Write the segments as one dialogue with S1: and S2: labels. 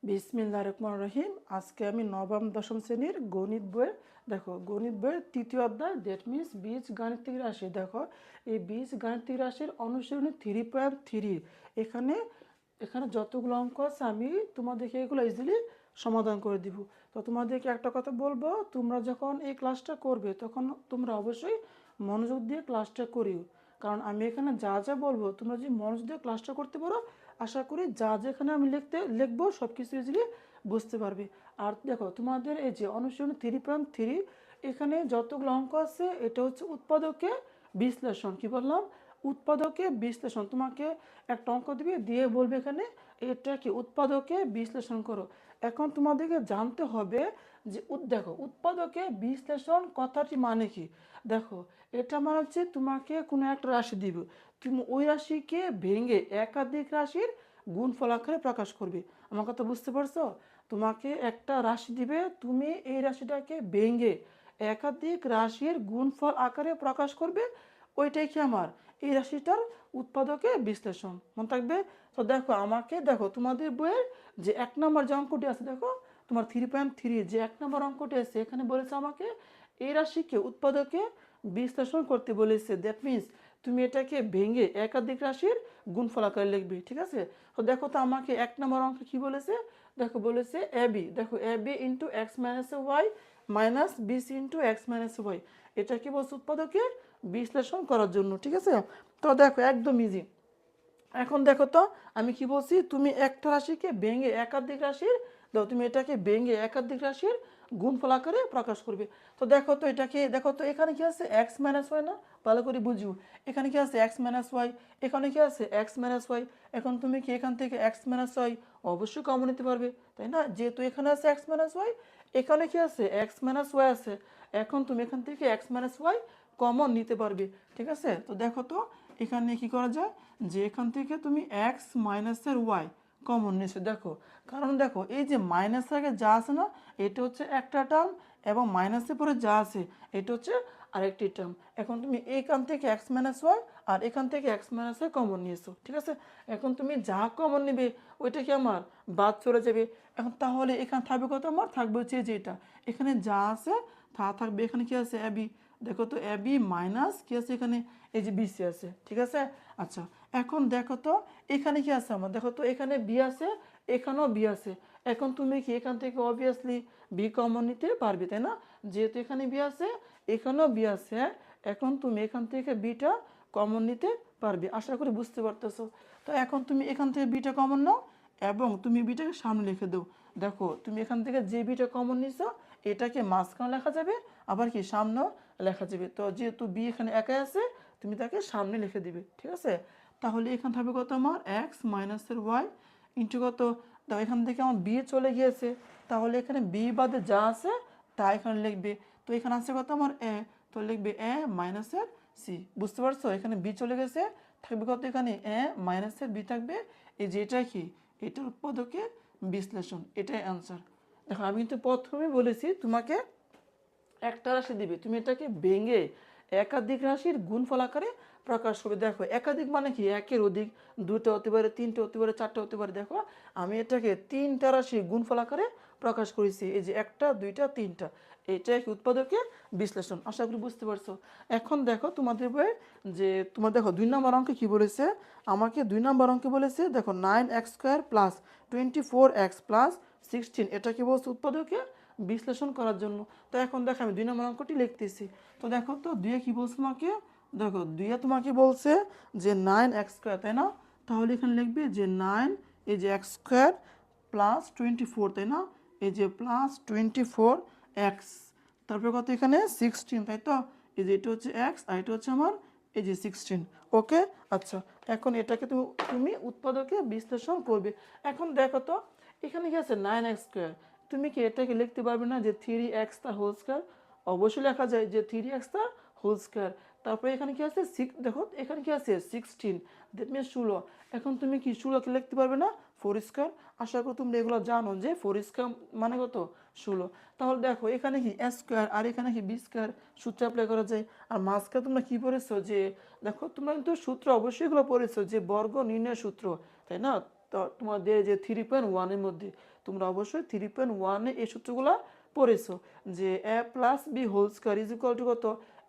S1: বিসমিল্লাহির রহমানির রহিম। আজকে আমি নবম দশম শ্রেণীর গণিত বইয়ের গণিত বইয়ের তৃতীয় অধ্যায় দ্যাট মিনস বীজ গাণিতিক রাশি। এই বীজ গাণিতিক রাশির অনুশীলনী 3.3 এখানে এখানে যতগুলো অঙ্ক আছে আমি তোমাদেরকে এগুলো ইজিলি সমাধান করে দিব। তো তোমাদেরকে একটা কথা বলবো, তোমরা যখন এই ক্লাসটা করবে তখন তোমরা অবশ্যই মনোযোগ দিয়ে ক্লাসটা করিও, কারণ আমি এখানে যা যা বলবো তোমরা যদি মনোযোগ দিয়ে ক্লাসটা করতে পারো, আশা করি যা যেখানে আমি লিখবো সব কিছু ইজিলি বুঝতে পারবে। আর দেখো, তোমাদের এই যে অনুশীলনী 3.3 এখানে যতগুলো অঙ্ক আছে এটা হচ্ছে উৎপাদকে বিশ্লেষণ। কি বললাম? উৎপাদকে বিশ্লেষণ। তোমাকে একটা অঙ্ক দিবে, দিয়ে বলবে এখানে এটা কি উৎপাদকে বিশ্লেষণ করো। এখন তোমাদেরকে জানতে হবে যে দেখো, উৎপাদকে বিশ্লেষণ কথাটি মানে কি। দেখো, এটা মানে হচ্ছে তোমাকে কোনো একটা রাশি দিবে, তুমি ওই রাশিকে ভেঙে একাধিক রাশির গুণফল আকারে প্রকাশ করবে। আমার কথা বুঝতে পারছো? তোমাকে একটা রাশি দিবে, তুমি এই রাশিটাকে ভেঙে একাধিক রাশির গুণফল আকারে প্রকাশ করবে। ওইটাই কি আমার এই রাশিটার উৎপাদকে বিশ্লেষণ। মনে থাকবে? তো দেখো, দেখো তোমাদের বইয়ের যে 1 নম্বর যে অঙ্কটি আছে, দেখো তোমার 3.3 যে 1 নম্বর অঙ্কটি আছে, এখানে বলেছে আমাকে এই রাশিকে উৎপাদকে বিশ্লেষণ করতে বলেছে। দ্যাট মিনস তুমি এটাকে ভেঙে একাধিক রাশির গুণফল আকারে লিখবে। ঠিক আছে? তো দেখো তো আমাকে 1 নম্বর অঙ্ক কি বলেছে। দেখো বলেছে এবি, দেখো ab into x minus y minus bc into x minus y. এটা কি বলছে? উৎপাদকে বিশ্লেষণ করার জন্য। ঠিক আছে? তো দেখো একদম ইজি। এখন দেখো তো আমি কি বলছি, তুমি একটা রাশিকে ভেঙে একাধিক রাশির দাও, তুমি এটাকে ভেঙে একাধিক রাশির গুণফল আকারে প্রকাশ করবে। তো দেখো তো এটাকে, দেখো তো এখানে কি আছে এক্স মাইনাস ওয়াই না, ভালো করে বুঝিও। এখানে কি আছে এক্স মাইনাস ওয়াই, এখানে কি আছে এক্স মাইনাস ওয়াই। এখন তুমি কি এখান থেকে এক্স মাইনাস ওয়াই অবশ্যই কমন নিতে পারবে, তাই না? যেহেতু এখানে আছে এক্স মাইনাস ওয়াই, এখানে কি আছে এক্স মাইনাস ওয়াই আছে, এখন তুমি এখান থেকে এক্স মাইনাস ওয়াই কমন নিতে পারবে। ঠিক আছে? তো দেখো তো এখানে কি করা যায়, যে এখান থেকে তুমি এক্স মাইনাসের ওয়াই কমন নিয়েছো। দেখো, কারণ দেখো এই যে মাইনাসের আগে যা আছে না, এটা হচ্ছে একটা টার্ম, এবং মাইনাসের পরে যা আছে এটা হচ্ছে আরেকটি টার্ম। এখন তুমি এইখান থেকে এক্স মাইনাস ওয়াই আর এখান থেকে এক্স মাইনাস ওয়াই কমন নিয়েছো। ঠিক আছে? এখন তুমি যা কমন নেবে ওইটা কি আমার বাদ চলে যাবে। এখন তাহলে এখানে থাকবে কত? আমার থাকবে হচ্ছে যেটা এখানে যা আছে তা থাকবে। এখানে কি আছে এবি, দেখো তো এবি মাইনাস কি আছে এখানে, এই যে বিসি আছে। ঠিক আছে? আচ্ছা, এখন দেখো তো এখানে কি আছে আমার, দেখো তো এখানে বি আছে, এখানেও বি আছে। এখন তুমি কি এখান থেকে অবভিয়াসলি বি কমন নিতে পারবে, তাই না? যেহেতু এখানে বি আছে, এখানেও বি আছে, এখন তুমি এখান থেকে বিটা কমন নিতে পারবে। আশা করি বুঝতে পারতেছো। তো এখন তুমি এখান থেকে বিটা কমন নাও এবং তুমি বিটাকে সামনে লিখে দাও। দেখো, তুমি এখান থেকে যে বিটা কমন নিছো এটাকে মাঝখানে লেখা যাবে, আবার কি সামনেও লেখা যাবে। তো যেহেতু বি এখানে একাই আছে, তুমি তাকে সামনে লিখে দিবে। ঠিক আছে? তাহলে এখানে থাকবে কত আমার এক্স মাইনাসের ওয়াই ইন্টু কত, তো এখান থেকে আমার বি চলে গিয়েছে, তাহলে এখানে বি বাদে যা আছে তা এখানে লিখবে। তো এখানে আছে কত আমার এ, তো লিখবে এ মাইনাসের সি। বুঝতে পারছো? এখানে বি চলে গেছে, থাকবে কত এখানে এ মাইনাসের বি থাকবে। এই যে এটা কি, এটার উৎপাদকে বিশ্লেষণ, এটাই অ্যান্সার। দেখো, আমি কিন্তু প্রথমেই বলেছি তোমাকে একটা রাশি দিবে, তুমি এটাকে ভেঙে একাধিক রাশির গুণফল আকারে প্রকাশ করবে। দেখো, একাধিক মানে কি, একের অধিক, দুটো হতে পারে, তিনটে হতে পারে, চারটে হতে পারে। দেখো, আমি এটাকে তিনটা রাশি গুণফল আকারে প্রকাশ করেছি। এই যে একটা, দুইটা, তিনটা, এটা কি উৎপাদকে বিশ্লেষণ। আশা করি বুঝতে পারছো। এখন দেখো তোমাদের বইয়ে যে তোমার দেখো 2 নম্বর অঙ্কে কি বলেছে আমাকে, 2 নম্বর অঙ্কে বলেছে দেখো 9x² প্লাস 24x প্লাস 16, এটা কি বলছে উৎপাদকে বিশ্লেষণ করার জন্য। তো এখন দেখো আমি 2 নম্বর অঙ্কটি লিখতেছি। তো দেখো তো দুইয়ে কি বলছে তোমাকে, দেখো দুইয়ে তোমাকে বলছে যে 9x², তাই না? তাহলে এখানে লিখবে যে 9, এই যে x² প্লাস 24, তাই না? এই যে প্লাস 24x, তারপরে কত এখানে 16, তাই তো? এই যে এটা হচ্ছে x আর এটা হচ্ছে আমার এই যে 16। ওকে? আচ্ছা, এখন এটাকে তুমি উৎপাদকে বিশ্লেষণ করবে। এখন দেখো তো এখানে কি আছে 9x², তুমি কি এটাকে লিখতে পারবে না যে 3x তার হোল স্কয়ার? অবশ্যই লেখা যায় যে 3x তার হোল স্কয়ার। তারপরে এখানে কি আছে 6, দেখো এখানে কি আছে 16, দ্যাট মিনস 16। এখন তুমি কি 16কে লিখতে পারবে না 4²? আশা করি তোমরা এগুলো জানো যে 4² মানে কত 16। তাহলে দেখো এখানে কি a² আর এখানে কি b², সূত্র অ্যাপ্লাই করা যায়। আর মাঝখানে তোমরা কি পড়েছো যে, দেখো তোমরা কিন্তু সূত্র অবশ্যই এগুলো পড়েছো যে বর্গ নির্ণয় সূত্র, তাই না? তো তোমাদের যে 3.1 এর মধ্যে তোমরা অবশ্যই 3.1 এই সূত্রগুলো পড়েছো যে a plus b whole square is equal to কত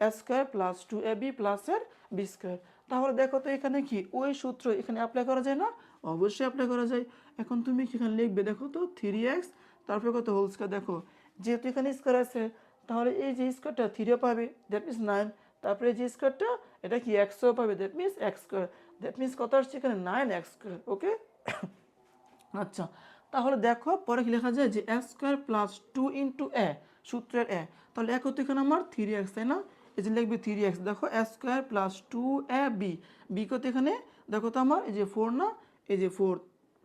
S1: a square plus 2ab plus এর বি স্কোয়ার। তাহলে দেখো তো এখানে কি ওই সূত্র এখানে অ্যাপ্লাই করা যায় না? অবশ্যই অ্যাপ্লাই করা যায়। এখন তুমি এখানে লিখবে দেখো তো 3x তারপরে কত হোল স্কোয়ার, দেখো যেহেতু এখানে স্কোয়ার আছে তাহলে এই যে স্কোয়ারটা 3ও পাবে, দ্যাট মিনস 9। তারপরে এই যে স্কোয়ারটা এটা কি এক্সও পাবে, that means x square, that means কত আসছে এখানে 9x স্কোয়ার। ওকে আচ্ছা, তাহলে দেখো পরে কি লেখা যায় যে এ স্কোয়ার প্লাস 2 ইন্টু এ, সূত্রের এ, তাহলে এক হতো এখানে আমার 3x, তাই না? এই যে লিখবে 3x, দেখো a square plus 2ab, B কত এখানে দেখো তো আমার এই যে 4 না, এই যে 4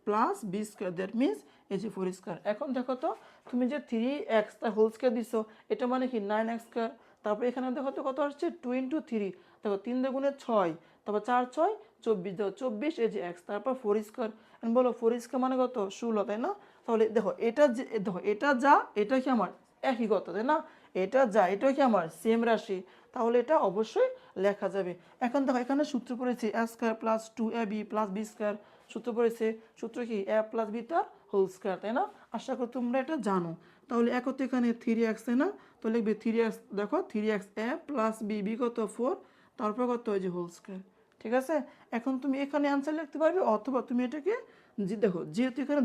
S1: plus B square, that means এই যে 4 স্কোয়ার। এখন দেখো তো তুমি যে 3x তার হোল স্কোয়ার দিছো এটা মানে কি 9x স্কোয়ার। তারপর এখানে দেখো তো কত আসছে 2 ইন্টু 3, দেখো 3 দুগুণে 6, তারপর 4 6 24, দেখো 24 এই যে এক্স, তারপর 4 স্কোয়ার। বলো 4 স্কোয়ার মানে কত 16, তাই না? তাহলে দেখো এটা যে দেখো এটা যা এটা কি আমার একই কত, তাই না? এটা যা এটা কি আমার সেম রাশি, তাহলে এটা অবশ্যই লেখা যাবে। এখন দেখো এখানে সূত্র পড়েছে A square plus 2ab plus B square, সূত্র পড়েছে, সূত্র কি এ প্লাস বি তার হোল স্কোয়ার, তাই না? আশা করি তোমরা এটা জানো। তাহলে এক হতো এখানে 3x, তাই না? তো লিখবে 3x, দেখো 3x এ প্লাস বি, বি কত 4, তারপর কত ওই যে হোল স্কোয়ার। ঠিক আছে, এখন তুমি এখানে অ্যান্সার লিখতে পারবে, অথবা তুমি এটাকে যে দেখো যেহেতু এখানে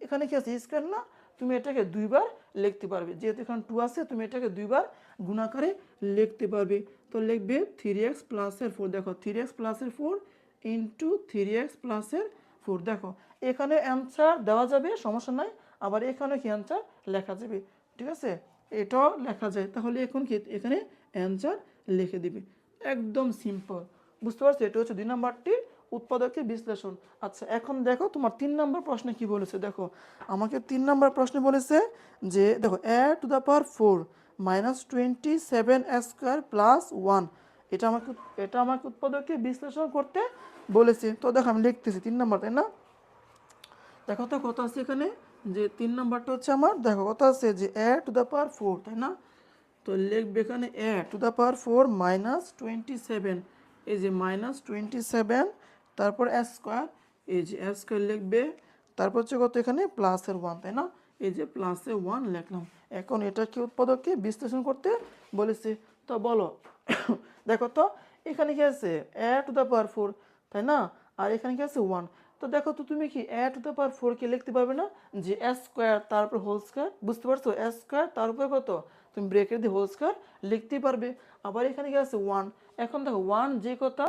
S1: এখানে কি আছে স্কোয়ার না, তুমি এটাকে দুইবার লিখতে পারবে, যেহেতু এখানে 2 আছে তুমি এটাকে দুইবার গুণাকারে লিখতে পারবে। তো লিখবে 3x প্লাসের 4, দেখো 3x প্লাসের 4 ইন্টু 3x প্লাসের 4, দেখো এখানে অ্যান্সার দেওয়া যাবে, সমস্যা নাই, আবার এখানে কি অ্যান্সার লেখা যাবে। ঠিক আছে, এটাও লেখা যায়। তাহলে এখন কি এখানে অ্যান্সার লিখে দিবে, একদম সিম্পল। বুঝতে পারছো, এটা হচ্ছে 2 নম্বরটির উৎপাদকের বিশ্লেষণ। আচ্ছা, এখন দেখো তোমার 3 নম্বর প্রশ্নে কি বলেছে, দেখো আমাকে 3 নম্বর প্রশ্নে বলেছে যে দেখো a two the power 4 minus 27 square plus 1, এটা আমাকে উৎপাদকে বিশ্লেষণ করতে বলেছে। তো দেখো আমি লিখতেছি 3 নম্বর, তাই না? দেখো তো কত আছে এখানে, যে 3 নম্বরটা হচ্ছে আমার, দেখো কত আছে যে a টু দ্য পাওয়ার 4, তাই না? তো লিখবে এখানে a two the power 4 minus 27, এই যে মাইনাস 27, তারপর এ স্কোয়ার, এই যে এ স্কোয়ার লিখবে, তারপর হচ্ছে কত এখানে প্লাসের 1, তাই না? এই যে প্লাসে 1 লিখলাম। এখন এটাকে উৎপাদককে বিশ্লেষণ করতে বলেছে। তো বলো দেখো তো এখানে কি আছে a টু দ্য পাওয়ার 4, তাই না? আর এখানে কি আছে 1। তো দেখো তো তুমি কি a টু দ্য পাওয়ার 4 কে লিখতে পারবে না যে এ স্কোয়ার তারপর হোল স্কোয়ার, বুঝতে পারছো? এ স্কোয়ার তার উপরে কত তুমি ব্রেকেট দিয়ে হোল স্কোয়ার লিখতেই পারবে। আবার এখানে কি আছে 1, এখন দেখো 1 যে কথা,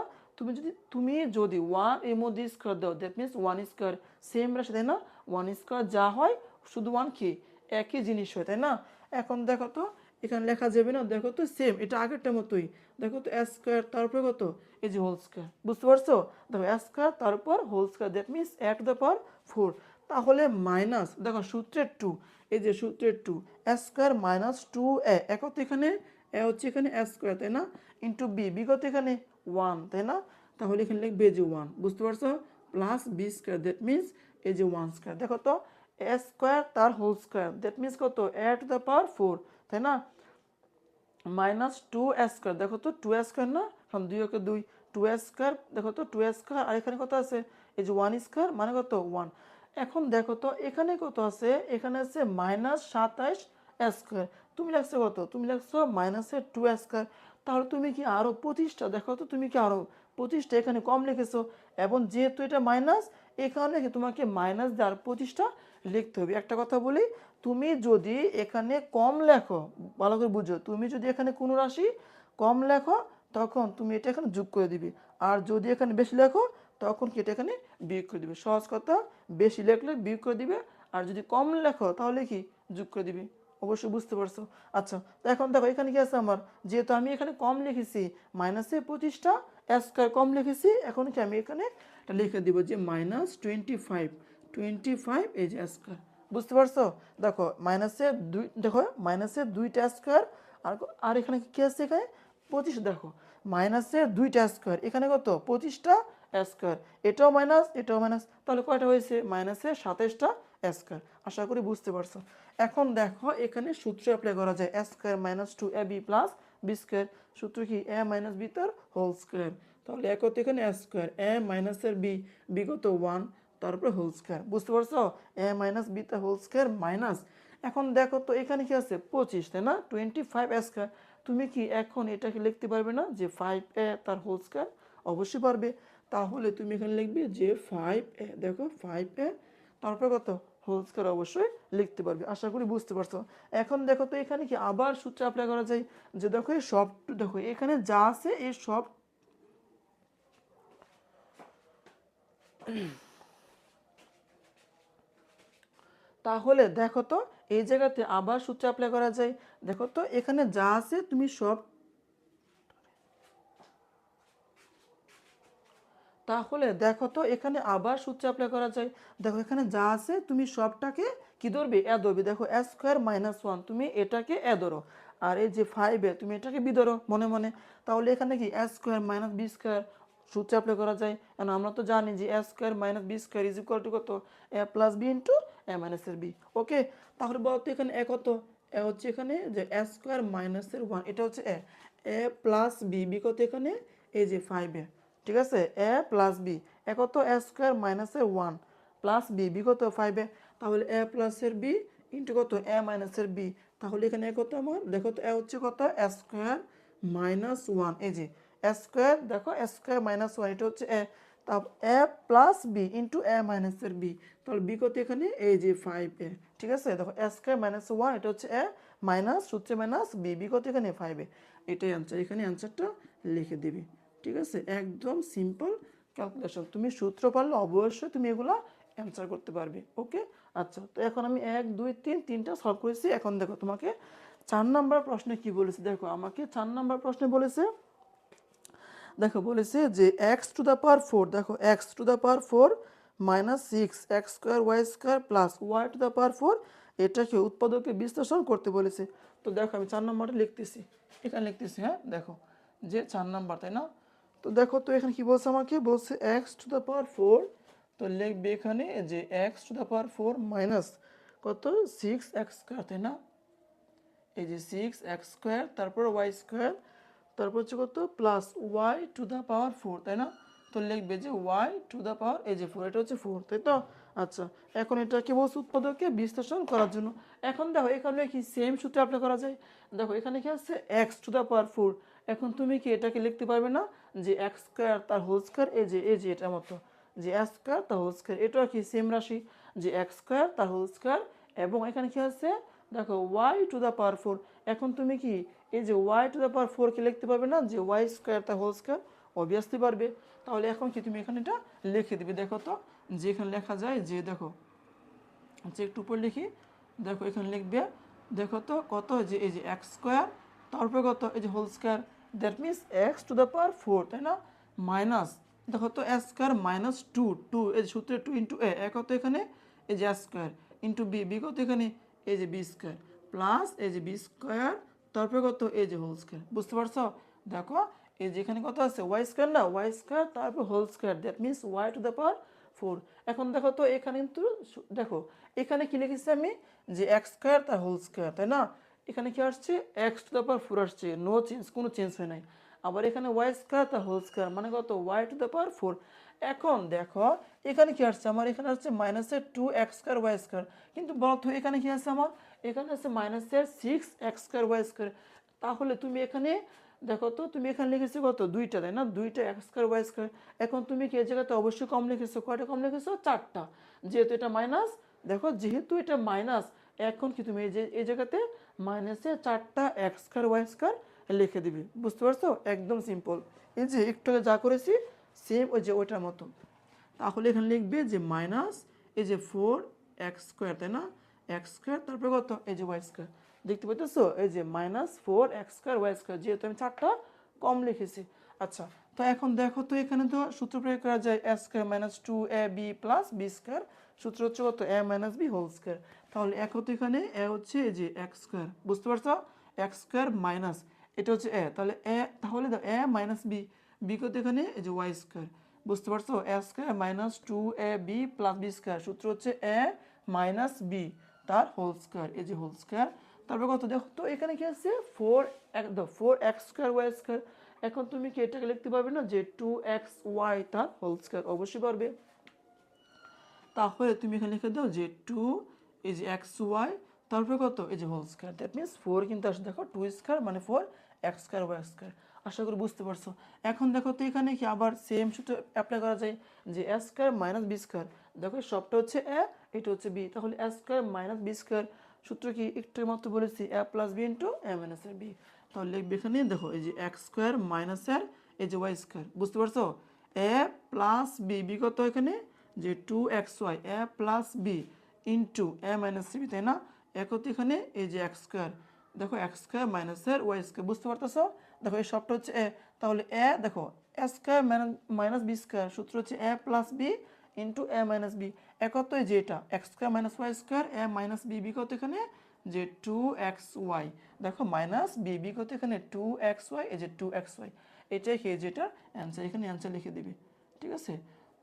S1: তুমি যদি 1 এর মধ্যে স্কোয়ার দাও, দ্যাট মিনস 1 স্কোয়ার সেম রাশি, তাই না? 1 স্কোয়ার যা হয় শুধু 1 কি একই জিনিস হয়, তাই না? এখন দেখো তো এখানে লেখা যাবে না, দেখো তো সেম এটা আগেরটার মতোই, দেখো তো এ স্কোয়ার তারপরে কত এই যে হোল স্কোয়ার, বুঝতে পারছো? দেখো এ স্কোয়ার তারপর whole square, that means a to the power 4। তাহলে মাইনাস দেখো সূত্রের 2, এই যে সূত্রের 2 এ স্কোয়ার মাইনাস 2a, একত এখানে এ হচ্ছে এখানে এ স্কোয়ার, তাই না? ইন্টু বি, বিগত এখানে 1, তাই না? তাহলে এখানে লিখবে যে 1, বুঝতে পারছো? Plus B square, that means এই যে 1 স্কোয়ার, দেখো তো এ স্কোয়ার তার হোল স্কোয়ার, দ্যাট মিনস কত এ টু দ্য পাওয়ার 4, তাই না? মাইনাস 2 স্কোয়ার, দেখো তো 2 স্কোয়ার না, এখন 2 একে 2, 2 স্কোয়ার, দেখো তো 2 স্কোয়ার, আর এখানে কত আছে এই যে 1 স্কোয়ার মানে কত 1। এখন দেখো তো এখানে কত আছে, এখানে আছে মাইনাস 27 স্কোয়ার, তুমি লিখছো কত, তুমি লিখছো মাইনাসের 2 স্কোয়ার। তাহলে তুমি কি আরো 25টা, দেখো তো তুমি কি আরো 25টা এখানে কম লিখেছো, এবং যেহেতু এটা মাইনাস এখানে কি তোমাকে মাইনাস দিয়ে আর 25টা লিখতে হবে। একটা কথা বলি, তুমি যদি এখানে কম লেখো, ভালো করে বুঝো, তুমি যদি এখানে কোনো রাশি কম লেখো তখন তুমি এটা এখানে যোগ করে দিবে, আর যদি এখানে বেশি লেখো তখন কি এটা এখানে বিয়োগ করে দিবে। সহজ কথা, বেশি লেখলে বিয়োগ করে দিবে, আর যদি কম লেখো তাহলে কি যোগ করে দিবে। অবশ্যই বুঝতে পারছো। আচ্ছা, তো এখন দেখো এখানে কি আছে আমার, যেহেতু আমি এখানে কম লিখেছি মাইনাসে 25টা স্কোয়ার কম লিখেছি, এখন কি আমি এখানে লিখে দিব যে মাইনাস 25 এই যে স্কোয়ার, বুঝতে পারছো? দেখো মাইনাসের 2, দেখো মাইনাসের 2টা স্কোয়ার, আর আর এখানে কি আছে এখানে 25, দেখো মাইনাসের 2টা স্কোয়ার, এখানে কত 25টা স্কোয়ার, এটাও মাইনাস এটাও মাইনাস, তাহলে কয়টা হয়েছে মাইনাসের 27টা স্কোয়ার। আশা করি বুঝতে পারছো। এখন দেখো এখানে সূত্র অ্যাপ্লাই করা যায়, A square minus 2ab plus B square, সূত্র কি এ মাইনাস বি তার হোল স্কোয়ার। তাহলে এক হতো এখানে এ স্কোয়ার, এ মাইনাসের বি, বিগত 1, তারপরে হোল স্কোয়ার, বুঝতে পারছো? এ মাইনাস বি তার হোল স্কোয়ার মাইনাস, এখন দেখো তো এখানে কি আছে 25, তাই না? 25 স্কোয়ার। তুমি কি এখন এটাকে লিখতে পারবে না যে 5a তার হোল স্কোয়ার? অবশ্যই পারবে। তাহলে তুমি এখানে লিখবে যে 5a, দেখো 5a তারপরে কত হোল স্কোয়ার, অবশ্যই লিখতে পারবে। আশা করি বুঝতে পারছো। এখন দেখো তো এখানে কি আবার সূত্র অ্যাপ্লাই করা যায়, যে দেখো এই সব, দেখো এখানে যা আছে এই সব, তাহলে দেখো তো এই জায়গাতে আবার সূত্র অ্যাপ্লাই করা যায়। দেখো তো এখানে যা আছে তুমি সব, তাহলে দেখো তো এখানে আবার সূত্র অ্যাপ্লাই করা যায়। দেখো এখানে যা আছে তুমি সবটাকে কি ধরবে? এ ধরবে। দেখো এ স্কোয়ার মাইনাস ওয়ান, তুমি এটাকে এ ধরো, আর এই যে 5a তুমি এটাকে বি ধরো মনে মনে। তাহলে এখানে কি A square minus B square সূত্র অ্যাপ্লাই করা যায়। কারণ আমরা তো জানি যে A square minus B square is equal to কত? A plus B into A মাইনাসের বি। ওকে, তাহলে বলতো এখানে এ কত? এ হচ্ছে এখানে যে এ স্কোয়ার মাইনাসের ওয়ান, এটা হচ্ছে এ, এ প্লাস বি, বি কত এখানে? এই যে 5a, ঠিক আছে? এ প্লাস বি, এ কত? এ স্কোয়ার মাইনাসের ওয়ান প্লাস বি, বি কত? 5a। তাহলে এ প্লাসের বি ইন্টু কত? এ মাইনাসের বি। তাহলে এখানে এ কত আমার? দেখো তো এ হচ্ছে কত? এ স্কোয়ার মাইনাস ওয়ান, এই যে এ স্কোয়ার, দেখো এ স্কোয়ার মাইনাস ওয়ান, এটা হচ্ছে এ, তারপর এ প্লাস বি ইন্টু এ মাইনাসের বি। তাহলে বি কত এখানে? এই যে 5a, ঠিক আছে? দেখো এ স্কোয়ার মাইনাস ওয়ান, এটা হচ্ছে এ মাইনাস সূত্রে মাইনাস বি, বি কত এখানে? 5a। এটাই অ্যান্সার, এখানে অ্যান্সারটা লিখে দিবি। ঠিক আছে, একদম সিম্পল ক্যালকুলেশন। তুমি সূত্র পারলে অবশ্যই তুমি এগুলা অ্যান্সার করতে পারবে। ওকে, আচ্ছা, তো এখন আমি 1 2 3 তিনটা সলভ করেছি। এখন দেখো তোমাকে 4 নাম্বার প্রশ্নে কি বলেছে। দেখো আমাকে 4 নাম্বার প্রশ্নে বলেছে, দেখো বলেছে যে x to the power four, দেখো X to the power four minus six x square Y square plus Y to the power four, এটাকে উৎপাদকে বিশ্লেষণ করতে বলেছে। তো দেখো আমি 4 নম্বরটা লিখতেছি, এখানে লিখতেছি। হ্যাঁ, দেখো যে 4 নাম্বার, তাই না? তো দেখো তো এখানে কি বলছে, আমাকে বলছে x to the power four, তো লিখবে এখানে যে x to the power four minus কত? সিক্স এক্স স্কোয়ার, তাই না? এই যে সিক্স এক্স স্কোয়ার, তারপর ওয়াই স্কোয়ার, তারপর হচ্ছে কত? Plus Y to the power four, তাই না? তো লিখবে যে ওয়াই টু দ্য পাওয়ার, এই যে ফোর, এটা হচ্ছে ফোর, তাই তো? আচ্ছা, এখন এটাকে বলছে উৎপাদকে বিশ্লেষণ করার জন্য। এখন দেখো এখানে কি সেম সূত্র অ্যাপ্লাই করা যায়। দেখো এখানে কি আছে? X to the power four. এখন তুমি কি এটাকে লিখতে পারবে না যে এক্স স্কোয়ার তার হোল স্কোয়ার, এই যে এটার মতো, যে এক্স স্কোয়ার তার হোল স্কোয়ার, এটাও কি সেম রাশি, যে এক্স স্কোয়ার তার হোল স্কোয়ার, এবং এখানে কি আছে? দেখো y to the power four. এখন তুমি কি এই যে ওয়াই টু দ্য পাওয়ার ফোরকে লিখতে পারবে না যে ওয়াই স্কোয়ার তার হোল স্কোয়ার? অবভিয়াসলি পারবে। তাহলে এখন কি তুমি এখানে এটা লিখে দিবে। দেখো তো যে এখানে লেখা যায় যে, দেখো যে একটু উপর লিখি, দেখো এখানে লিখবে, দেখো তো কত? যে এই যে এক্স স্কোয়ার, তারপরে কত? এই যে whole square, that means x to the power four, তাই না? মাইনাস, দেখো তো a square minus two, two এই যে সূত্রে টু ইন্টু এ কত এখানে? এই যে স্কোয়ার ইন্টু বি, বি কত এখানে? এই যে বি স্কোয়ার প্লাস এই যে বি স্কোয়ার, তারপরে কত? এই যে হোল স্কোয়ার, বুঝতে পারছো? দেখো এই যে এখানে কত আছে? ওয়াই স্কোয়ার, না ওয়াই স্কোয়ার তারপর whole square, that means y to the power four. এখন দেখো তো এখানে কিন্তু দেখো এখানে কি লিখেছি আমি, যে এক্স স্কোয়ার তার হোল স্কোয়ার, তাই না? এখানে কি আসছে? X to the power four আসছে, নো চেঞ্জ, কোনো চেঞ্জ হয় নাই। আবার এখানে ওয়াই স্কোয়ার তার হোল স্কোয়ার মানে কত? Y to the power four. এখন দেখো এখানে কি আসছে আমার? এখানে আসছে মাইনাসের two x square Y square, কিন্তু বলতো এখানে কি আছে আমার? এখানে আছে মাইনাসের six x square Y square. তাহলে তুমি এখানে দেখো তো তুমি এখানে লিখেছো কত? দুইটা, তাই না? দুইটা এক্স স্কোয়ার ওয়াই স্কোয়ার। এখন তুমি কি এই জায়গাতে অবশ্যই কম লিখেছো? কয়টা কম লিখেছো? চারটা, যেহেতু এটা মাইনাস। দেখো যেহেতু এটা মাইনাস, এখন কি তুমি এই যে এই জায়গাতে মাইনাসে চারটা এক্স স্কোয়ার ওয়াই স্কোয়ার লিখে দিবি, বুঝতে পারছো? একদম সিম্পল। এই যে একটু আগে যা করেছি সেম ওই যে ওইটার মতো। তাহলে এখানে লিখবে যে মাইনাস এই যে ফোর এক্স স্কোয়ার, তাই না? এক্স স্কোয়ার তারপরে কত? এই যে ওয়াই স্কোয়ার, দেখতে পাইতেছো? এই যে minus four x square Y square, যেহেতু আমি চারটা কম লিখেছি। আচ্ছা, তো এখন দেখো তো এখানে তো সূত্র প্রয়োগ করা যায় A square minus two a b plus B square, সূত্র হচ্ছে কত? এ মাইনাস বি হোল স্কোয়ার। তাহলে এক হতো এখানে এ হচ্ছে এই যে এক্স স্কোয়ার, বুঝতে পারছো? এক্স স্কোয়ার মাইনাস এটা হচ্ছে এ, তাহলে এ, তাহলে এ মাইনাস বি, বি কত এখানে? এই যে ওয়াই স্কোয়ার, বুঝতে পারছো? এ square minus two a b plus B square, সূত্র হচ্ছে এ মাইনাস বি তার হোল স্কোয়ার, এই যে হোল স্কোয়ার। তারপর কত? দেখো তো এখানে কি আছে? Four four x square Y square. এখন তুমি কি এটাকে লিখতে পারবে না যে টু এক্স ওয়াই তার হোল স্কোয়ার? অবশ্যই পারবে। তাহলে তুমি এখানে লিখে দাও যে 2 এই যে এক্স ওয়াই তারপরে কত এই যে হোল স্কয়ার, দ্যাট মিনস 4 কিন্তু আসলে দেখো 2 স্কয়ার মানে 4 এক্স স্কয়ার ওয়াই স্কয়ার। আশা করি বুঝতে পারছো। এখন দেখো তো এখানে কি আবার সেম সূত্র অ্যাপ্লাই করা যায় যে এ স্কয়ার মাইনাস বি স্কয়ার। দেখো সবটা হচ্ছে এ, এটা হচ্ছে বি, তাহলে এ স্কয়ার মাইনাস বি স্কয়ার সূত্র কি একটু মাত্র বলেছি এ plus B into A minus B. তাহলে লিখবে এখানে দেখো এই যে এক্স স্কয়ার মাইনাস এর এই যে ওয়াই স্কয়ার, বুঝতে পারছো? এ প্লাস বি, বি কত এখানে যে 2xy A plus B into A minus B, তাই না? একত এখানে এই যে এক্স স্কয়ার, দেখো এক্স স্কয়ার মাইনাসের ওয়াই স্কয়ার, বুঝতে পারতেছো? দেখো এই সবটা হচ্ছে এ, তাহলে এ দেখো এ স্কয়ার মাইনাস বি স্কয়ার সূত্র হচ্ছে A plus B into A minus B. একত এই যে এটা X square minus Y square A minus B, B কত এখানে যে 2xy, দেখো মাইনাস বি, বি কত এখানে 2xy, এই যে 2xy, এটাই কি যেটা অ্যান্সার, এখানে অ্যান্সার লিখে দিবে। ঠিক আছে,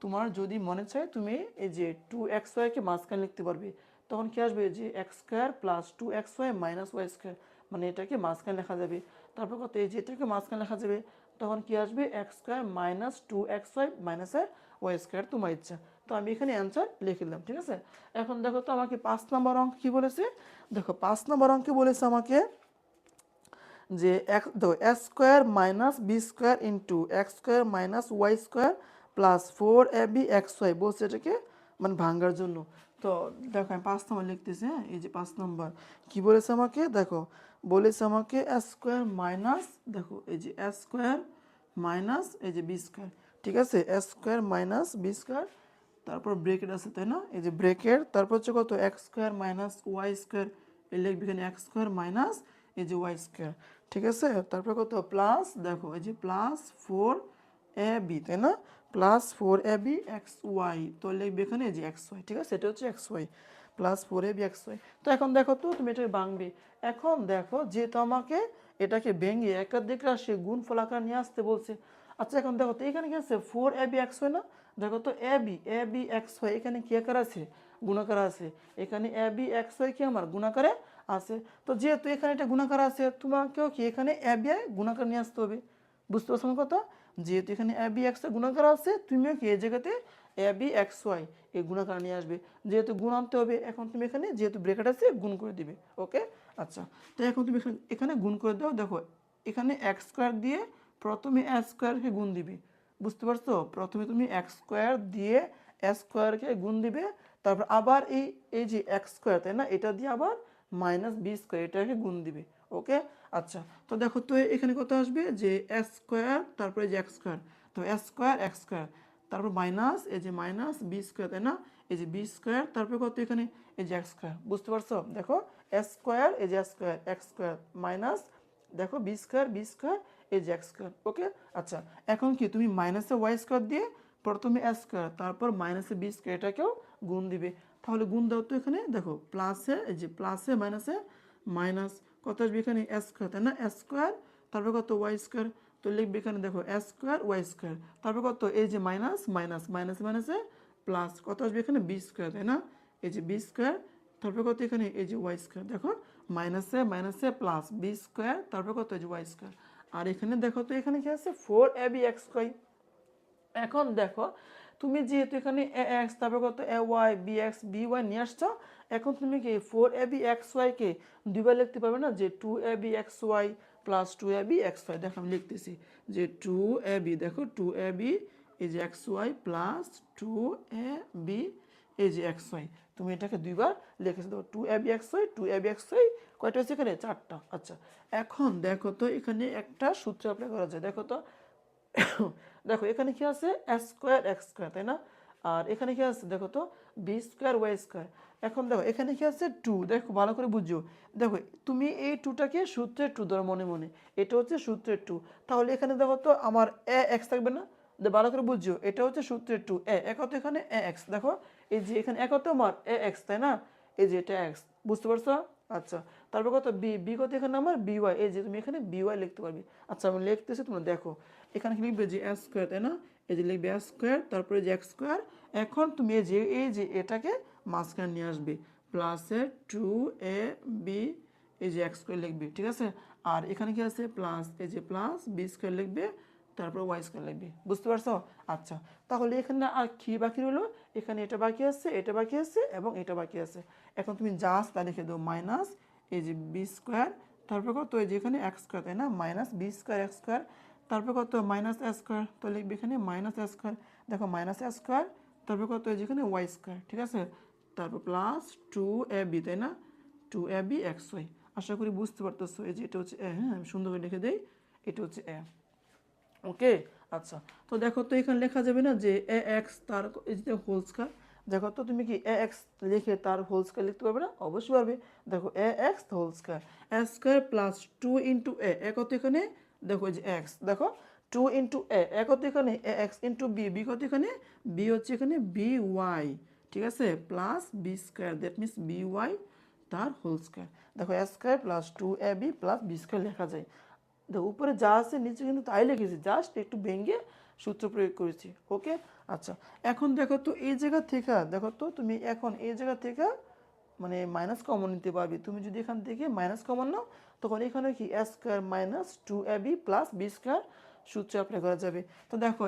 S1: তোমার যদি মনে চায় তুমি এই যে 2xy কে মাঝখানে লিখতে পারবে, তখন কি আসবে যে x square plus 2xy minus Y square, মানে এটাকে মাঝখানে লেখা যাবে। তারপর কত এই যে এটাকে মাঝখানে লেখা যাবে, তখন কি আসবে এক্স স্কয়ার মাইনাস 2xy মাইনাসের ওয়াই স্কয়ার, তোমার ইচ্ছা। তো আমি এখানে অ্যান্সার লিখে দিলাম। ঠিক আছে, এখন দেখো তো আমাকে 5 নম্বর অঙ্ক কি বলেছে। দেখো 5 নম্বর অঙ্কে বলেছে আমাকে যে A square minus B square into X square minus Y square plus 4ab x Y, বলছে এটাকে মানে ভাঙ্গার জন্য। তো দেখো আমি 5 নম্বর লিখতেছি, হ্যাঁ এই যে 5 নম্বর কি বলেছে আমাকে, দেখো বলেছে আমাকে এ স্কোয়ার মাইনাস, দেখো এই যে এ স্কোয়ার মাইনাস এই যে বি স্কোয়ার। ঠিক আছে, a square minus B square, তারপর ব্রেকেট আছে তাই না, এই যে ব্রেকেট, তারপর হচ্ছে কত x square minus Y square, এই লিখবি এখানে এক্স স্কোয়ার মাইনাস এই যে ওয়াই স্কোয়ার। ঠিক আছে, তারপর কত প্লাস, দেখো এই যে প্লাস 4ab, তাই না, প্লাস 4ab এক্স ওয়াই, তো লিখবি এখানে এই যে এক্স ওয়াই। ঠিক আছে, এটা হচ্ছে x y plus 4ab x y. তো এখন দেখো তো তুমি এটাকে ভাঙবে। এখন দেখো যেহেতু আমাকে এটাকে ভেঙে একাধিক রাশি গুণ ফলাকার নিয়ে আসতে বলছে। আচ্ছা এখন দেখো তো এখানে কি আছে 4ab এক্স ওয়াই না, দেখো তো এবি এক্স ওয়াই এখানে কি আকার আছে, গুণাকার আছে। এখানে এবি এক্স ওয়াই কি আমার গুণাকারে আছে। তো যেহেতু এখানে এটা গুণাকার আছে, তোমাকেও কি এখানে এবি গুণাকার নিয়ে আসতে হবে। বুঝতে পারছো আমার কথা? যেহেতু এখানে এবি এক্স গুণাকার আছে, তুমিও কি এই জায়গাতে এবি এক্স ওয়াই এই গুণাকার নিয়ে আসবে। যেহেতু গুণ আনতে হবে, এখন তুমি এখানে যেহেতু ব্রেকেট আছে গুণ করে দিবে। ওকে, আচ্ছা, তো এখন তুমি এখানে গুণ করে দাও। দেখো এখানে এক্স স্কোয়ার দিয়ে প্রথমে এ স্কোয়ারকে গুণ দিবে। বুঝতে পারছো? প্রথমে তুমি এক্স স্কোয়ার দিয়ে এ স্কোয়ারকে গুণ দিবে, তারপর আবার এই এই যে এক্স স্কোয়ার তাই না, এটা দিয়ে আবার মাইনাস বি স্কোয়ার এটাকে গুণ দিবে। ওকে, আচ্ছা, তো দেখো তো এখানে কত আসবে যে এ স্কোয়ার তারপরে যে এক্স স্কোয়ার, তো এ স্কোয়ার এক্স স্কোয়ার, তারপর মাইনাস এই যে মাইনাস বি স্কোয়ার তাই না, এই যে বি স্কোয়ার, তারপরে কত এখানে এই যে এক্স স্কোয়ার। বুঝতে পারছো? দেখো এ স্কোয়ার এই যে স্কোয়ার এক্স স্কোয়ার মাইনাস দেখো বি স্কোয়ার এই যে এক্স স্কোয়ার। ওকে, আচ্ছা, এখন কি তুমি মাইনাসে ওয়াই স্কোয়ার দিয়ে প্রথমে এ স্কোয়ার তারপর মাইনাসে বি স্কোয়ার এটাকেও গুণ দিবে। তাহলে গুণ দাও তো এখানে, দেখো প্লাসে এই যে প্লাসে মাইনাসে মাইনাস কত আসবে এখানে এ স্কোয়ার তাই না, এ স্কোয়ার তারপর কত ওয়াই স্কোয়ার, তো লিখবে এখানে দেখো এ স্কোয়ার ওয়াই স্কোয়ার, তারপর কত এই যে মাইনাস মাইনাস মাইনাসে মাইনাসে প্লাস কত আসবে এখানে বি স্কোয়ার তাই না, এই যে বি স্কোয়ার, তারপর কত এখানে এই যে ওয়াই স্কোয়ার, দেখো মাইনাসে মাইনাসে প্লাস বি স্কোয়ার, তারপর কত এই যে ওয়াই স্কোয়ার। আর এখানে দেখো তো এখানে কি আছে 4ab এক্স ওয়াই। এখন দেখো তুমি যেহেতু এখানে এ এক্স তারপর কত A Y B X B Y নিয়ে আসছো, এখন তুমি কি 4ab এক্স ওয়াইকে দুইবার লিখতে পারবে না, যে 2ab x y plus 2ab x y. দেখো আমি লিখতেছি যে 2ab, দেখো 2ab এই যে এক্স ওয়াই প্লাস 2ab এই যে এক্স ওয়াই, তুমি এটাকে দুইবার লিখেছো। দেখো 2ab x Y 2ab x Y কয়টা হচ্ছে এখানে, 4টা। আচ্ছা, এখন দেখো তো এখানে একটা সূত্র অ্যাপ্লাই করা যায়। দেখো তো দেখো এখানে কি আছে এ স্কোয়ার এক্স স্কোয়ার তাই না, আর এখানে কি আছে দেখো তো বি স্কোয়ার ওয়াই স্কোয়ার। এখন দেখো এখানে কি আছে 2, দেখো ভালো করে বুঝো। দেখো তুমি এই 2টাকে সূত্রের 2 ধরো মনে মনে, এটা হচ্ছে সূত্রের 2। তাহলে এখানে দেখো তো আমার এ এক্স থাকবে না, ভালো করে বুঝো, এটা হচ্ছে সূত্রের 2 এ একত এখানে এ এক্স, দেখো এই যে এখানে একত আমার এ এক্স তাই না, এই যে এটা এক্স। বুঝতে পারছো? আচ্ছা, তারপর কত বি, বি কত এখানে আমার বি ওয়াই, এই যে তুমি এখানে বি ওয়াই লিখতে পারবে। আচ্ছা আমি লিখতেছি, তোমরা দেখো এখানে কি লিখবে যে এ স্কোয়ার তাই না, এই যে লিখবে এ স্কোয়ার তারপরে যে এক্স স্কোয়ার। এখন তুমি এই যে এটাকে মাঝখানে নিয়ে আসবে, প্লাসের 2ab এই যে এক্স স্কোয়ার লিখবে। ঠিক আছে, আর এখানে কি আছে প্লাস এই যে প্লাস বি স্কোয়ার লিখবে, তারপর ওয়াই স্কোয়ার লিখবি, বুঝতে পারছো? আচ্ছা, তাহলে এখানে আর কি বাকি রইলো? এখানে এটা বাকি আছে, এটা বাকি আছে এবং এটা বাকি আছে। এখন তুমি জাস্ট তা লিখে দাও মাইনাস এই যে বি স্কোয়ার, তারপর কত এই যে এখানে এক্স স্কোয়ার, তাই না? Minus B square x square, তারপর কত মাইনাস এ স্কোয়ার, তো লিখবে এখানে মাইনাস এ স্কোয়ার, দেখো মাইনাস এ স্কোয়ার, তারপর কত এই যে এখানে ওয়াই স্কোয়ার, ঠিক আছে? তারপর প্লাস টু এ বি, তাই না? Two a B x Y. আশা করি বুঝতে পারতেছো। এই যে এটা হচ্ছে এ, হ্যাঁ আমি সুন্দর করে লিখে দেই, এটা হচ্ছে এ। ওকে, আচ্ছা, তো দেখো তো এখানে লেখা যাবে না যে এ এক্স তার এই যে হোল স্কয়ার, দেখো তো তুমি কি এ এক্স লিখে তার হোল স্কয়ার লিখতে পারবে না? অবশ্যই পারবে। দেখো এ x whole square, A square plus two into a কত এখানে, দেখো এই যে এক্স, দেখো টু ইন্টু এ কত এখানে, a x into b, B কত এখানে, বি হচ্ছে এখানে বি ওয়াই, ঠিক আছে? Plus b square, that means b y তার হোল স্কয়ার। দেখো এ square plus two a b plus b square লেখা যায়। দেখো উপরে যা আছে নিচে কিন্তু তাই লিখেছি, জাস্ট একটু ভেঙে সূত্র প্রয়োগ করেছি। ওকে, আচ্ছা, এখন দেখো তো এই জায়গা থেকে, দেখো তো তুমি এখন এই জায়গা থেকে মানে মাইনাস কমন নিতে পারবে। তুমি যদি এখান থেকে মাইনাস কমন নাও, তখন এখানে কি A square minus two a b plus B square সূত্র অ্যাপ্লাই করা যাবে। তো দেখো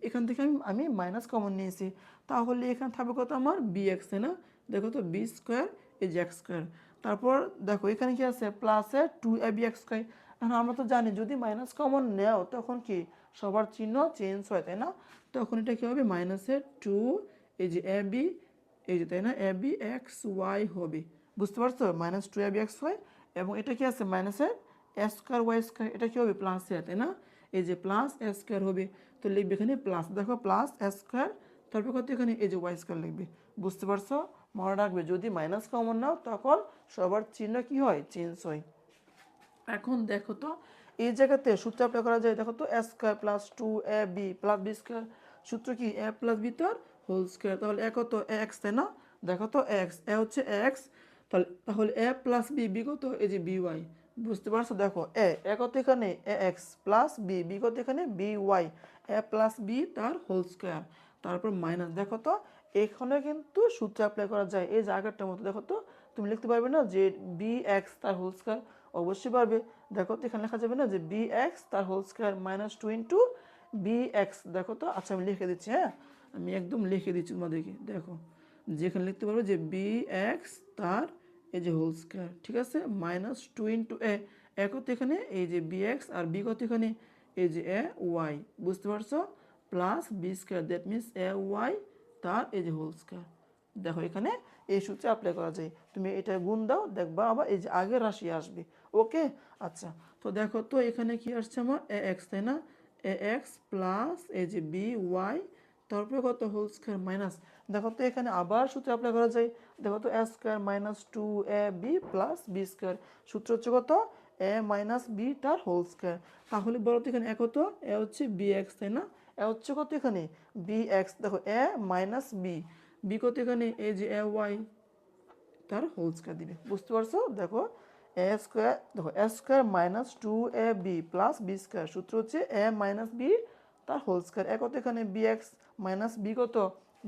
S1: এখান থেকে আমি মাইনাস কমন নিয়েছি, তাহলে এখানে থাকবে কত আমার বি এক্স, তাই না? দেখো তো বি স্কোয়ার এই যে এক্স স্কোয়ার, তারপর দেখো এখানে কি আছে প্লাসের two a B x square. এখন আমরা তো জানি যদি মাইনাস কমন নেও তখন কি সবার চিহ্ন চেঞ্জ হয়, তাই না? তখন এটা কি হবে মাইনাসের টু এই যে এ বি এই যে, তাই না? এ বি এক্স ওয়াই হবে, বুঝতে পারছো? Minus two a B x Y, এবং এটা কি আছে মাইনাসের এ স্কোয়ার ওয়াই স্কোয়ার, এটা কি হবে প্লাস এ, তাই না? এই যে প্লাস এ স্কোয়ার হবে, তো লিখবে এখানে প্লাস, দেখো প্লাস এ স্কোয়ার, তারপর কত এখানে এই যে ওয়াই স্কোয়ার লিখবে, বুঝতে পারছো? মনে রাখবে যদি মাইনাস কমন নাও তখন সবার চিহ্ন কি হয় চেঞ্জ হয়। এখন দেখো তো এই জায়গাতে সূত্র অ্যাপ্লাই করা যায়, দেখো তো a square plus two a b plus B square, সূত্র কি এ প্লাস বি তার হোল স্কোয়ার, তাহলে এ কত এক্স, তাই না? দেখো তো এক্স, এ হচ্ছে এক্স, তাহলে এ প্লাস বি, বি কত এই যে বি ওয়াই, বুঝতে পারছো? দেখো এ কত এখানে a x plus B, B কত এখানে বি ওয়াই, এ প্লাস বি তার হোল স্কোয়ার, তারপর মাইনাস, দেখো তো এখানে কিন্তু সূত্র অ্যাপ্লাই করা যায় এই জায়গাটার মতো। দেখো তো তুমি লিখতে পারবে না যে বি এক্স তার হোল স্কোয়ার, অবশ্যই পারবে। দেখো তো এখানে লেখা যাবে না যে বি এক্স তার whole square minus two into b x, দেখো তো, আচ্ছা আমি লিখে দিচ্ছি, হ্যাঁ আমি একদম লিখে দিচ্ছি তোমাদেরকে। দেখো যেখানে লিখতে পারবে যে বি এক্স তার এই যে হোল স্কোয়ার, ঠিক আছে, মাইনাস টু ইন্টু এ কত এখানে এই যে বি এক্স, আর বি কত এখানে এই যে এ ওয়াই, বুঝতে পারছো? Plus B square, that means a y তার এই যে হোল স্কোয়ার। দেখো এখানে এই সূত্রে অ্যাপ্লাই করা যায়, তুমি এটা গুণ দাও দেখবা আবার এই যে আগের রাশি আসবে। ওকে, আচ্ছা, তো দেখো তো এখানে কি আসছে আমার এ এক্স, তাই না? এ এক্স প্লাস এই যে বি ওয়াই, তারপরে কত হোল স্কোয়ার মাইনাস, দেখো তো এখানে আবার সূত্র অ্যাপ্লাই করা যায়। দেখো তো a square minus two a b plus B square, সূত্র হচ্ছে কত এ মাইনাস বি তার হোল স্কোয়ার। তাহলে বলো তো এখানে এ কত, এ হচ্ছে বি এক্স, তাই না? এ হচ্ছে কত এখানে বি এক্স, দেখো এ মাইনাস বি, বি কত এখানে এই যে এ ওয়াই তার হোল স্কোয়ার দিবে, বুঝতে পারছো? দেখো এ স্কোয়ার, দেখো a square minus two a b plus B square, সূত্র হচ্ছে এ মাইনাস বি তার হোল স্কোয়ার, এ কত এখানে বি এক্স মাইনাস বি কত,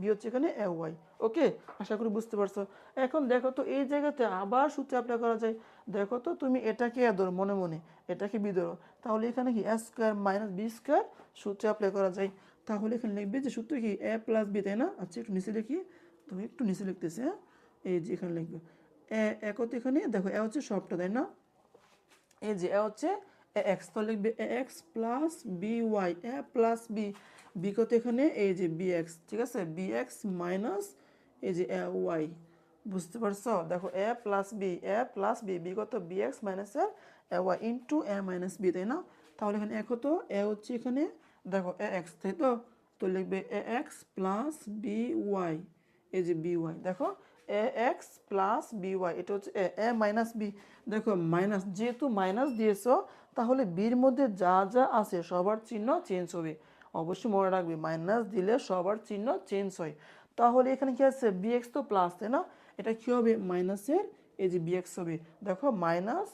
S1: বি হচ্ছে এখানে এ ওয়াই। ওকে, আশা করি বুঝতে পারছো। এখন দেখো তো এই জায়গাতে আবার সূত্র অ্যাপ্লাই করা যায়। দেখো তো তুমি এটাকে ধরো মনে মনে, এটাকে বি ধরো, তাহলে এখানে কি A square minus B square সূত্র অ্যাপ্লাই করা যায়। তাহলে এখানে লিখবে যে সূত্র কি এ প্লাস বি, তাই না? আচ্ছা একটু নিচে লিখি, তুমি একটু নিচে লিখতেছে, হ্যাঁ এই যে এখানে লিখবে এ কত এখানে, দেখো এ হচ্ছে সবটা, তাই না? এই যে এ হচ্ছে এ এক্স, তো লিখবে এ এক্স প্লাস বি ওয়াই, এ প্লাস বি, বি কত এখানে এই যে বি এক্স, ঠিক আছে, বি এক্স মাইনাস এই যে এ ওয়াই, বুঝতে পারছো? দেখো এ প্লাস বি, এ প্লাস বি, বি কত B x minus A Y into A minus B, তাই না? তাহলে এখানে এ কত, এ হচ্ছে এখানে দেখো এ এক্স, তাই তো, তো লিখবে এ এক্স প্লাস বি ওয়াই এই যে বি ওয়াই, দেখো এ এক্স প্লাস বি ওয়াই, এটা হচ্ছে এ মাইনাস বি, দেখো মাইনাস, যেহেতু মাইনাস দিয়েছো তাহলে বির মধ্যে যা যা আছে সবার চিহ্ন চেঞ্জ হবে। অবশ্যই মনে রাখবে মাইনাস দিলে সবার চিহ্ন চেঞ্জ হয়। তাহলে এখানে কি আছে বি এক্স তো প্লাস, তাই না? এটা কি হবে মাইনাসের এই যে বি এক্স হবে, দেখো মাইনাস,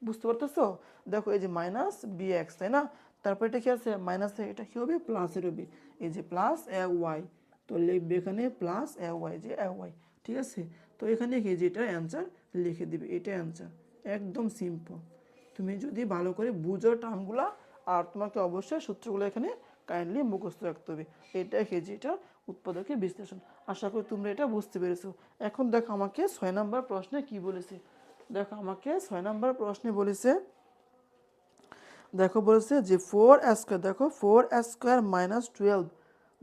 S1: বুঝতে পারতেছো? দেখো এই যে মাইনাস বি এক্স, তাই না? তারপর এটা কি আছে মাইনাসের, এটা কি হবে প্লাসের হবে, এই যে প্লাস এ ওয়াই, তো লিখবে এখানে প্লাস এ ওয়াই, যে এ ওয়াই, ঠিক আছে? তো এখানে কি যে এটার অ্যান্সার লিখে দিবে, এটা অ্যান্সার, একদম সিম্পল। তুমি যদি ভালো করে বুঝো টার্মগুলা আর তোমাকে অবশ্যই সূত্রগুলো এখানে কাইন্ডলি মুখস্থ রাখতে হবে। এটাই কেজি, এটা উৎপাদকের বিশ্লেষণ। আশা করি তোমরা এটা বুঝতে পেরেছো। এখন দেখো আমাকে 6 নম্বর প্রশ্নে কি বলেছে। দেখো আমাকে 6 নম্বর প্রশ্নে বলেছে, দেখো বলেছে যে 4 স্কোয়ার, দেখো 4 স্কোয়ার মাইনাস 12,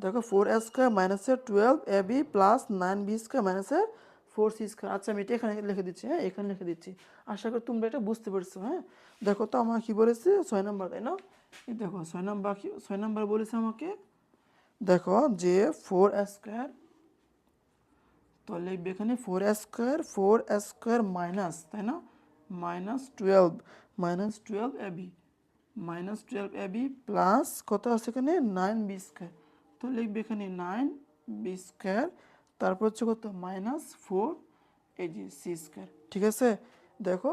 S1: দেখো 4 স্কোয়ার মাইনাসের 12ab প্লাস 9b স্কোয়ার মাইনাসের 4c স্কোয়ার। আচ্ছা আমি এটা এখানে লিখে দিচ্ছি, হ্যাঁ এখানে লিখে দিচ্ছি। আশা করি তোমরা এটা বুঝতে পারছো। হ্যাঁ দেখো তো আমার কি বলেছে 6 নম্বর, তাই না? এই দেখো 6 নম্বর বলেছে আমাকে, দেখো যে 4 স্কোয়ার, তো লিখবে এখানে 4 স্কোয়ার মাইনাস, তাই না, -12 -12ab প্লাস কত আছে এখানে 9b স্কোয়ার। তো লিখবে এখানে 9b স্কোয়ার, তারপর হচ্ছে কত -4 এই যে সি স্কোয়ার। ঠিক আছে, দেখো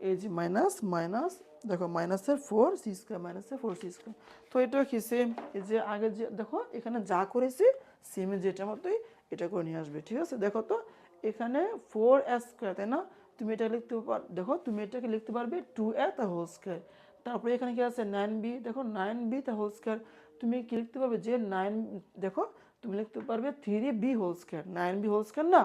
S1: এই যে মাইনাস মাইনাস, দেখো মাইনাসের 4 সি স্কোয়ার মাইনাসের 4 সি স্কোয়ার। তো এটা কি সেম, এই যে আগে যে দেখো এখানে যা করেছি সেম যেটা মতোই এটা করে নিয়ে আসবে। ঠিক আছে, দেখো তো এখানে 4 স্কোয়ার, তাই না, তুমি এটা লিখতে দেখো তুমি এটাকে লিখতে পারবে 2a তার হোল স্কোয়ার। তারপরে এখানে কি আছে 9b, দেখো 9b তার হোল স্কোয়ার। তুমি কি লিখতে পারবে যে 9, দেখো তুমি লিখতে পারবে 3b whole square, 9b whole square না,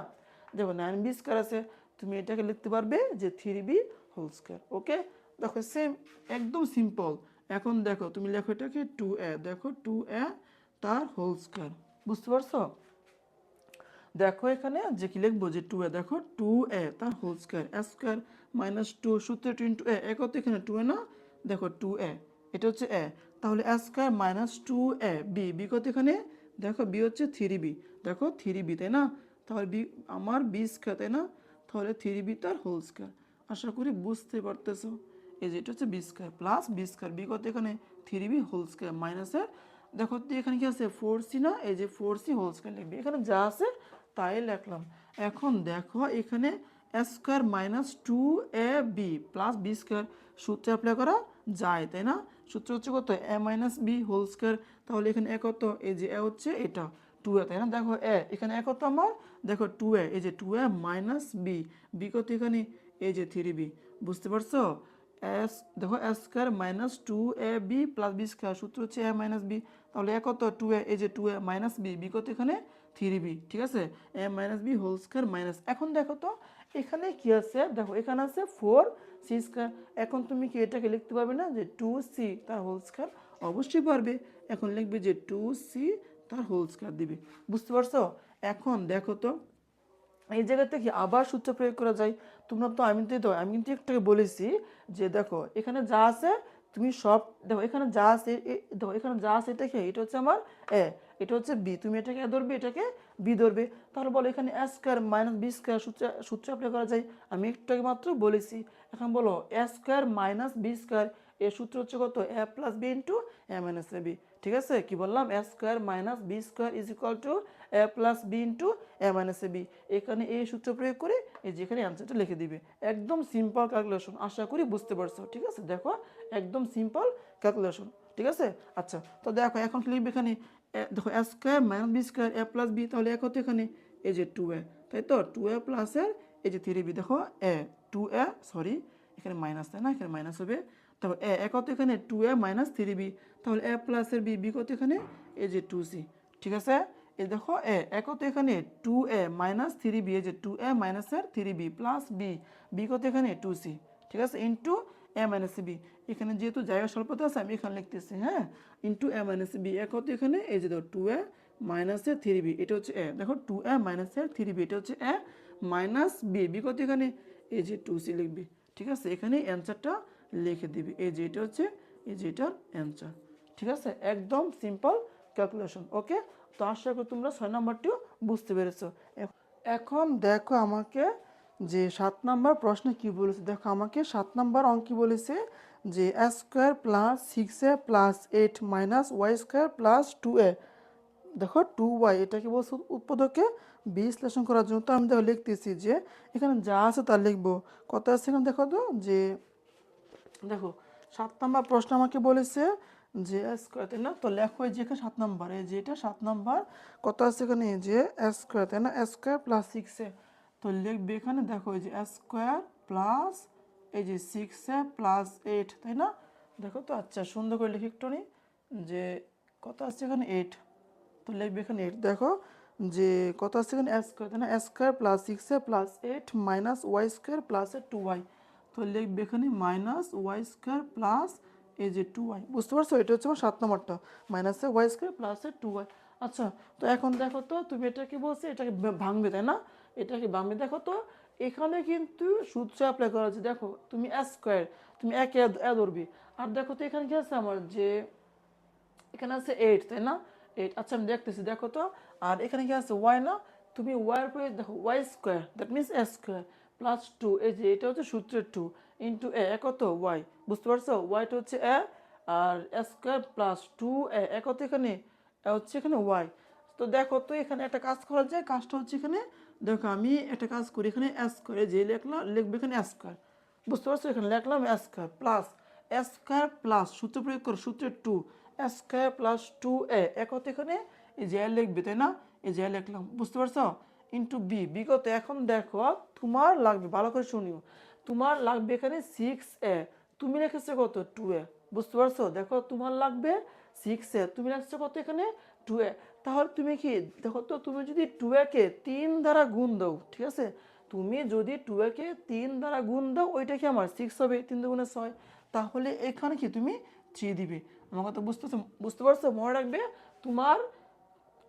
S1: দেখো 9b স্কোয়ার আছে, তুমি এটাকে লিখতে পারবে যে 3b হোল স্কোয়ার। ওকে, দেখো সেম, একদম সিম্পল। এখন দেখো তুমি লেখো এটাকে 2a, দেখো 2a তার হোল স্কোয়ার, বুঝতে পারছো? দেখো এখানে যে কি লিখবো যে 2a, দেখো 2a তার হোল স্কোয়ার, স্কোয়ার মাইনাস 2 সূত্রে 2 ইন্টু a, এক তো এখানে 2a না, দেখো 2a এটা হচ্ছে a, তাহলে স্কোয়ার মাইনাস 2a বি কত এখানে, দেখো বি হচ্ছে 3b, দেখো 3b তাই না, তাহলে বি আমার বি স্কোয়ার, তাই না, তাহলে 3b তার হোল স্কোয়ার। আশা করি বুঝতে পারতেছো। এই যে এটা হচ্ছে b square plus B square, b কত এখানে 3b হোল স্কোয়ার মাইনাসের, দেখো তো এখানে কি আছে 4c না, এই যে 4c হোল স্কোয়ার লিখবে, এখানে যা আছে তাই লিখলাম। এখন দেখো এখানে square minus 2ab plus B square সূত্রে অ্যাপ্লাই করা যায়, তাই না, সূত্র হচ্ছে কত a minus b whole square, তাহলে এখানে এ কত, এই যে এ হচ্ছে এটা 2a, তাই না, দেখো এ এখানে এ কত আমার, দেখো 2a, এই যে 2a মাইনাস বি, বি কত এখানে এই যে 3b, বুঝতে পারছো? এস দেখো square minus 2ab plus B square সূত্র হচ্ছে a মাইনাস বি, তাহলে এ কত 2a, এই যে 2a মাইনাস বি, বি কত এখানে 3b। ঠিক আছে, a minus b whole square minus, এখন দেখো তো এখানে কি আছে, দেখো এখানে আছে 4c স্কোয়ার। এখন তুমি কি এটাকে লিখতে পারবে না যে 2c তার হোল স্কোয়ার, অবশ্যই পারবে। এখন লিখবে যে 2c তার হোল স্কোয়ার দিবে, বুঝতে পারছো? এখন দেখো তো এই জায়গাতে কি আবার সূত্র প্রয়োগ করা যায়। তোমরা তো আমি কিন্তু একটাকে বলেছি যে দেখো এখানে যা আছে তুমি সব দেখো, এখানে যা আছে দেখো এখানে যা আছে এটা কি, এটা হচ্ছে আমার এ, এটা হচ্ছে বি, তুমি এটাকে এ ধরবে এটাকে বি ধরবে, তাহলে বলো এখানে A square minus B square সূত্র অ্যাপ্লাই করা যায়, আমি একটু আগে মাত্র বলেছি। এখন বলো A square minus B square, এর সূত্র হচ্ছে কত A plus B into A minus A B. ঠিক আছে, কি বললাম, A square minus B square is equal to A plus B into A minus A B. এখানে এই সূত্র প্রয়োগ করে এই যেখানে অ্যান্সারটা লিখে দিবে, একদম সিম্পল ক্যালকুলেশন, আশা করি বুঝতে পারছো। ঠিক আছে, দেখো একদম সিম্পল ক্যালকুলেশন। ঠিক আছে, আচ্ছা তো দেখো এখন লিখবে এখানে দেখো a square minus B square A plus B, তাহলে এক হতো এখানে এই যে 2a, তাই তো 2a প্লাসের এই যে 3b, দেখো এ 2a সরি এখানে মাইনাস, তাই না, এখানে মাইনাস হবে, তারপর এ এক হতো এখানে 2a মাইনাস 3b, তাহলে এ প্লাসের বি, বি কত এখানে এই যে 2c। ঠিক আছে, এই দেখো এক হতো এখানে 2a মাইনাস 3b, এই যে 2a মাইনাসের 3b প্লাস বি, বি কত এখানে 2c। ঠিক আছে, ইন্টু এ মাইনাস বি, এখানে যেহেতু জায়গা স্বল্পতা আছে আমি এখানে লিখতেছি, হ্যাঁ, ইন্টু এ মাইনাস বি, এক হতো এখানে এই যে দেখো 2a মাইনাসের 3b, এটা হচ্ছে এ, দেখো 2a মাইনাসের 3b, এটা হচ্ছে এ মাইনাস বি, বি কত এখানে এই যে 2c লিখবি। ঠিক আছে, এখানে অ্যান্সারটা লিখে দিবি, এই যে এটা হচ্ছে এই যে এটার অ্যান্সার। ঠিক আছে, একদম সিম্পল ক্যালকুলেশন। ওকে, তো আশা করি তোমরা 6 নম্বরটিও বুঝতে পেরেছো। এখন দেখো আমাকে যে 7 নম্বর প্রশ্নে কি বলেছে, দেখো আমাকে 7 নম্বর অঙ্কে বলেছে যে A square plus 6a plus 8 minus Y square plus 2a, দেখো 2y, এটাকে বলছে উৎপাদকে বিশ্লেষণ করার জন্য। তো আমি দেখো লিখতেছি যে এখানে যা আছে তা লিখবো, কত আছে এখানে দেখো তো যে দেখো 7 নম্বর প্রশ্ন আমাকে বলেছে যে স্কোয়ার, তাই না, তো লেখো এই যে এখানে 7 নম্বর, এই যে এটা 7 নম্বর, কত আছে এখানে যে স্কোয়ার, তাই না, স্কোয়ার প্লাস 6a, তো লিখবে এখানে দেখো এই যে স্কোয়ার প্লাস এই যে 6a প্লাস 8, তাই না, দেখো তো আচ্ছা সুন্দর করে লিখি একটু যে কত আসছে এখানে 8, তো লিখবে এখানে 8। দেখো যে কত আসছে এখানে এস স্কোয়ার, তাই না, s square plus 6a+8 minus Y square plus 2y, তো লিখবে এখানে মাইনাস ওয়াই স্কোয়ার প্লাস এই যে 2y। বুঝতে পারছো, এটা হচ্ছে আমার 7 নম্বরটা, মাইনাসে ওয়াই স্কোয়ার প্লাস 2y। আচ্ছা, তো এখন দেখো তো তুমি এটাকে বলছে এটাকে ভাঙবে, তাই না, এটাকে ভাঙবে। দেখো তো এখানে কিন্তু সূত্র অ্যাপ্লাই করা আছে। দেখো তুমি এস স্কোয়ার, তুমি একে এ ধরবি, আর দেখো তো এখানে কি আছে আমার, যে এখানে আছে 8, তাই না, 8। আচ্ছা আমি দেখতেছি, দেখো তো, আর এখানে কি আছে ওয়াই না, তুমি ওয়াই এর পরে দেখো y square, that means a square plus 2, এই যে এটা হচ্ছে সূত্রের 2 ইন্টু এ কত ওয়াই। বুঝতে পারছো, ওয়াইটা হচ্ছে এ, আর এ স্কোয়ার প্লাস 2 এ কত এখানে এ হচ্ছে এখানে ওয়াই। তো দেখো তো এখানে একটা কাজ করা যায়, কাজটা হচ্ছে এখানে দেখো আমি একটা কাজ করি, এখানে এ স্কোয়ার যে লিখলাম, লিখবে এখানে এ স্কোয়ার। বুঝতে পারছো, এখানে লিখলাম এ স্কোয়ার প্লাস এ স্কোয়ার প্লাস সূত্র প্রয়োগ করো, সূত্রের 2 এ স্কোয়ার প্লাস 2a একত এখানে এই যে লিখবে, তাই না, এই যে লিখলাম। বুঝতে পারছো, ইন্টু বি বিগত। এখন দেখো তোমার লাগবে, ভালো করে শুনিও, তোমার লাগবে এখানে 6a, তুমি লিখেছো কত 2a। বুঝতে পারছো, দেখো তোমার লাগবে 6a, তুমি লিখছো কত এখানে 2a। তাহলে তুমি কি দেখো তো, তুমি যদি 2a কে 3 দ্বারা গুণ দাও, ঠিক আছে, তুমি যদি 2a কে 3 দ্বারা গুণ দাও, ওইটা কি আমার 6 হবে, 3 দুগুণে 6, তাহলে এখানে কি তুমি 3 দিবে। আমার কথা বুঝতেছো, বুঝতে পারছো, মনে রাখবে তোমার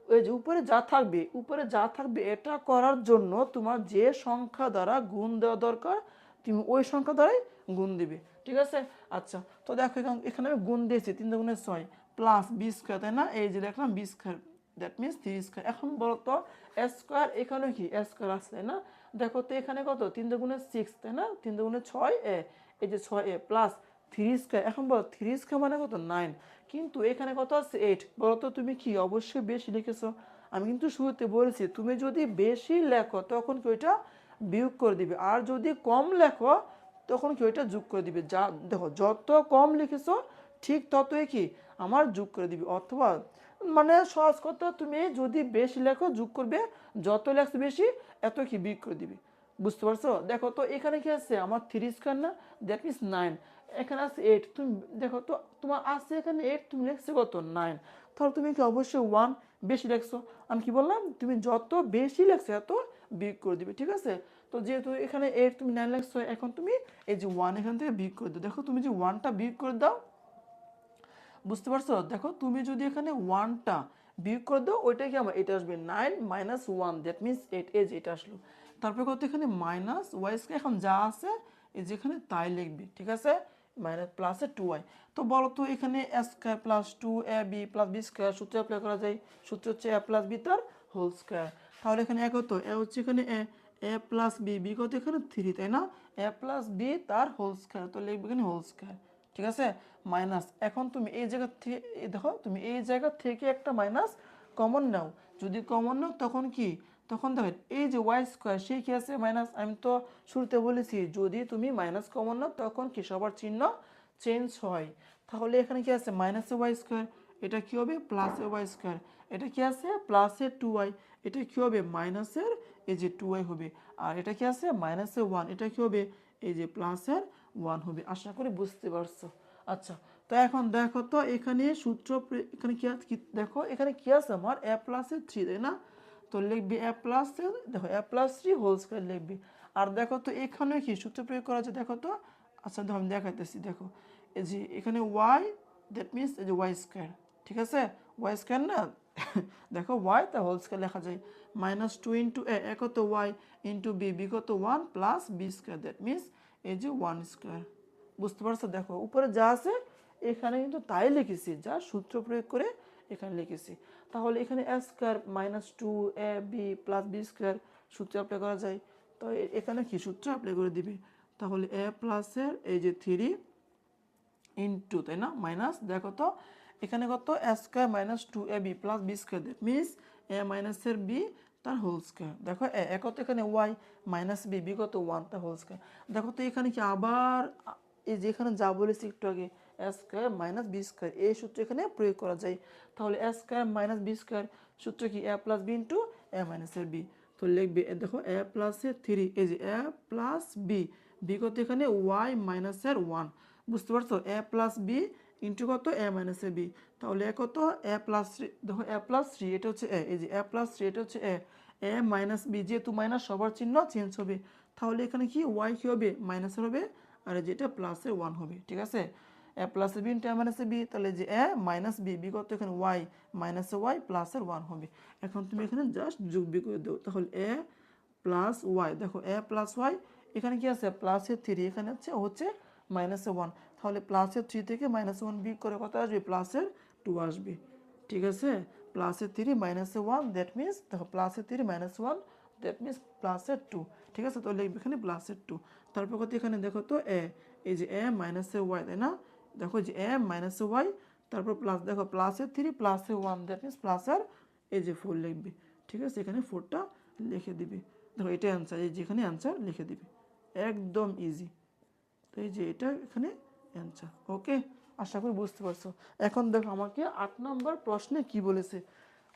S1: ওই যে উপরে যা থাকবে, উপরে যা থাকবে এটা করার জন্য তোমার যে সংখ্যা দ্বারা গুণ দেওয়া দরকার, তুমি ওই সংখ্যা দ্বারাই গুণ দিবে, ঠিক আছে। আচ্ছা, তো দেখো এখানে আমি গুণ দিয়েছি 3 দুগুণে 6 প্লাস বি স্কোয়ার, তাই না, এই যে দেখলাম b square, that means 3 square. এখন বলো তো এ স্কোয়ার, এখানে কি এ স্কোয়ার আছে, তাই না, দেখো তো এখানে কত 3 দুগুণে 6, তাই না, 3 দুগুণে 6a, এই যে 6a প্লাস 3 স্কোয়ার। এখন বলো 3 স্কোয়ার মানে কত 9, কিন্তু এখানে কত আছে 8। বলো তো তুমি কি অবশ্যই বেশি লিখেছো। আমি কিন্তু শুরুতে বলেছি তুমি যদি বেশি লেখো তখন কি ওইটা বিয়োগ করে দিবে, আর যদি কম লেখো তখন কি ওইটা যোগ করে দিবে। যা দেখো যত কম লিখেছো ঠিক ততই কি আমার যোগ করে দিবে, অথবা মানে সহজ কথা, তুমি যদি বেশি লেখো যোগ করবে, যত লেখছো বেশি এত কি বিয়োগ করে দিবে। বুঝতে পারছো, দেখো তো এখানে কি আছে আমার 3 স্কোয়ার না, দ্যাট মিনস 9, এখানে আছে 8, তুমি দেখো তো তোমার আছে এখানে 8, তুমি লিখছো কত 9, তাহলে তুমি কি অবশ্যই 1 বেশি লিখছো। আমি কি বললাম, তুমি যত বেশি লিখছো এত বিয়োগ করে দিবে, ঠিক আছে। তো যেহেতু এখানে 8 তুমি 9 লিখছো, এখন তুমি এই যে 1 এখান থেকে বিয়োগ করে দাও। দেখো তুমি যে 1টা বিয়োগ করে দাও, বুঝতে পারছো, দেখো তুমি যদি এখানে 1টা বিয়োগ করে দাও, ওইটা কি আমার এটা আসবে 9 মাইনাস 1, দ্যাট মিনস 8, এই যে এটা আসলো। তারপরে কত এখানে মাইনাস ওয়াই স্কোয়ার, এখন যা আছে এই যেখানে তাই লিখবি, ঠিক আছে, মাইনাস প্লাসে 2y। তো বলো তো এখানে A square plus 2ab plus B square সূত্র অ্যাপ্লাই করা যায়, সূত্র হচ্ছে এ প্লাস বি তার হোল স্কোয়ার। তাহলে এখানে এক হতো এ হচ্ছে এখানে এ প্লাস বি, বি কত এখানে 3, তাই না, এ প্লাস বি তার হোল স্কোয়ার, তো লিখবে এখানে হোল স্কোয়ার, ঠিক আছে, মাইনাস। এখন তুমি এই জায়গা থেকে দেখো, তুমি এই জায়গা থেকে একটা মাইনাস কমন নাও, যদি কমন নাও তখন কি, তখন দেখো এই যে ওয়াই স্কোয়ার সেই কি আছে মাইনাস। আমি তো শুরুতে বলেছি যদি তুমি মাইনাস কমন নাও তখন কি সবার চিহ্ন চেঞ্জ হয়। তাহলে এখানে কি আছে মাইনাসে ওয়াই স্কোয়ার, এটা কি হবে প্লাসে ওয়াই স্কোয়ার, এটা কি আছে প্লাসের 2y, এটা কি হবে মাইনাসের এই যে 2y হবে, আর এটা কি আছে মাইনাসের 1, এটা কি হবে এই যে প্লাসের 1 হবে। আশা করি বুঝতে পারছো। আচ্ছা, তো এখন দেখো তো এখানে সূত্র এখানে কি আছে, দেখো এখানে কি আছে আমার এ প্লাসের 3, তাই না, তো লিখবি এ প্লাস, দেখো এ প্লাস 3 হোল স্কোয়ার লিখবি। আর দেখো তো এখানে কি সূত্র প্রয়োগ করা আছে দেখো তো। আচ্ছা দেখো আমি দেখাইতেছি, দেখো এই যে এখানে ওয়াই, দ্যাট মিনস এই যে ওয়াই স্কোয়ার, ঠিক আছে, ওয়াই স্কোয়ার না দেখো ওয়াই তা হোল স্কোয়ার লেখা যায়, মাইনাস 2 ইন্টু এ কত ওয়াই ইন্টু বি, বি কত 1 plus B square, that means এই যে 1 স্কোয়ার। বুঝতে পারছো, দেখো উপরে যা আছে এখানে কিন্তু তাই লিখেছি, যা সূত্র প্রয়োগ করে এখানে লিখেছি। তাহলে এখানে A square minus 2ab plus B square সূত্র অ্যাপ্লাই করা যায়, তো এখানে কি সূত্র অ্যাপ্লাই করে দিবে, তাহলে এ প্লাসের এই যে 3 ইন্টু, তাই না, মাইনাস দেখো তো এখানে কত A square minus 2ab plus B square, that means A মাইনাসের বি তার হোল স্কোয়ার। দেখো এ কত এখানে ওয়াই মাইনাস বি, বি কত 1 তার হোল স্কোয়ার। দেখো তো এখানে কি আবার এই যে এখানে যা বলেছি একটু আগে এ স্কোয়ার মাইনাস বি স্কোয়ার, এই সূত্র এখানে প্রয়োগ করা যায়। তাহলে এ স্কোয়ার মাইনাস বি স্কোয়ার সূত্র কি A plus B into A মাইনাসের বি, তো লিখবে দেখো এ প্লাসের 3, এই যে এ প্লাস বি, বি কত এখানে ওয়াই মাইনাসের 1, বুঝতে পারছো? এ প্লাস বি ইন্টু কত এ মাইনাস এ বি, তাহলে এ কত এ প্লাস থ্রি, দেখো এ প্লাস থ্রি এটা হচ্ছে এ, এই যে এ প্লাস থ্রি এটা হচ্ছে এ, এ মাইনাস বি যেহেতু মাইনাস সবার চিহ্ন চেঞ্জ হবে, তাহলে এখানে কি ওয়াই কী হবে মাইনাসের হবে, আর যেটা প্লাসের ওয়ান হবে। ঠিক আছে, এ প্লাসে বি ইন্টু এ মাইনাসে বি, তাহলে যে এ মাইনাস বি বিগত এখানে ওয়াই মাইনাসে ওয়াই প্লাসের ওয়ান হবে। এখন তুমি এখানে জাস্ট যোগ বি করে দাও, তাহলে এ প্লাস ওয়াই, দেখো এ প্লাস ওয়াই এখানে কি আছে প্লাসের থ্রি, এখানে হচ্ছে মাইনাসে ওয়ান, তাহলে প্লাসের থ্রি থেকে মাইনাস ওয়ান বিয়োগ করে কত আসবে প্লাসের টু আসবে। ঠিক আছে, প্লাসের থ্রি মাইনাসে ওয়ান দ্যাট মিনস, দেখো প্লাসের three minus one that means প্লাসের টু। ঠিক আছে, তাহলে এখানে প্লাসের টু, তারপর কত এখানে দেখো তো এ, এই যে এ মাইনাসে ওয়াই, তাই না, দেখো যে এ মাইনাসে ওয়াই, তারপর প্লাস, দেখো প্লাসের থ্রি প্লাসের ওয়ান দ্যাট মিনস প্লাসের এই যে ফোর লিখবে। ঠিক আছে, এখানে ফোরটা লিখে দিবে, দেখো এটাই অ্যান্সার, এই যেখানে অ্যান্সার লিখে দিবে, একদম ইজি। তো এই যে এটা এখানে অ্যান্সার। ওকে, আশা করি বুঝতে পারছো। এখন দেখো আমাকে 8 নম্বর প্রশ্নে কি বলেছে,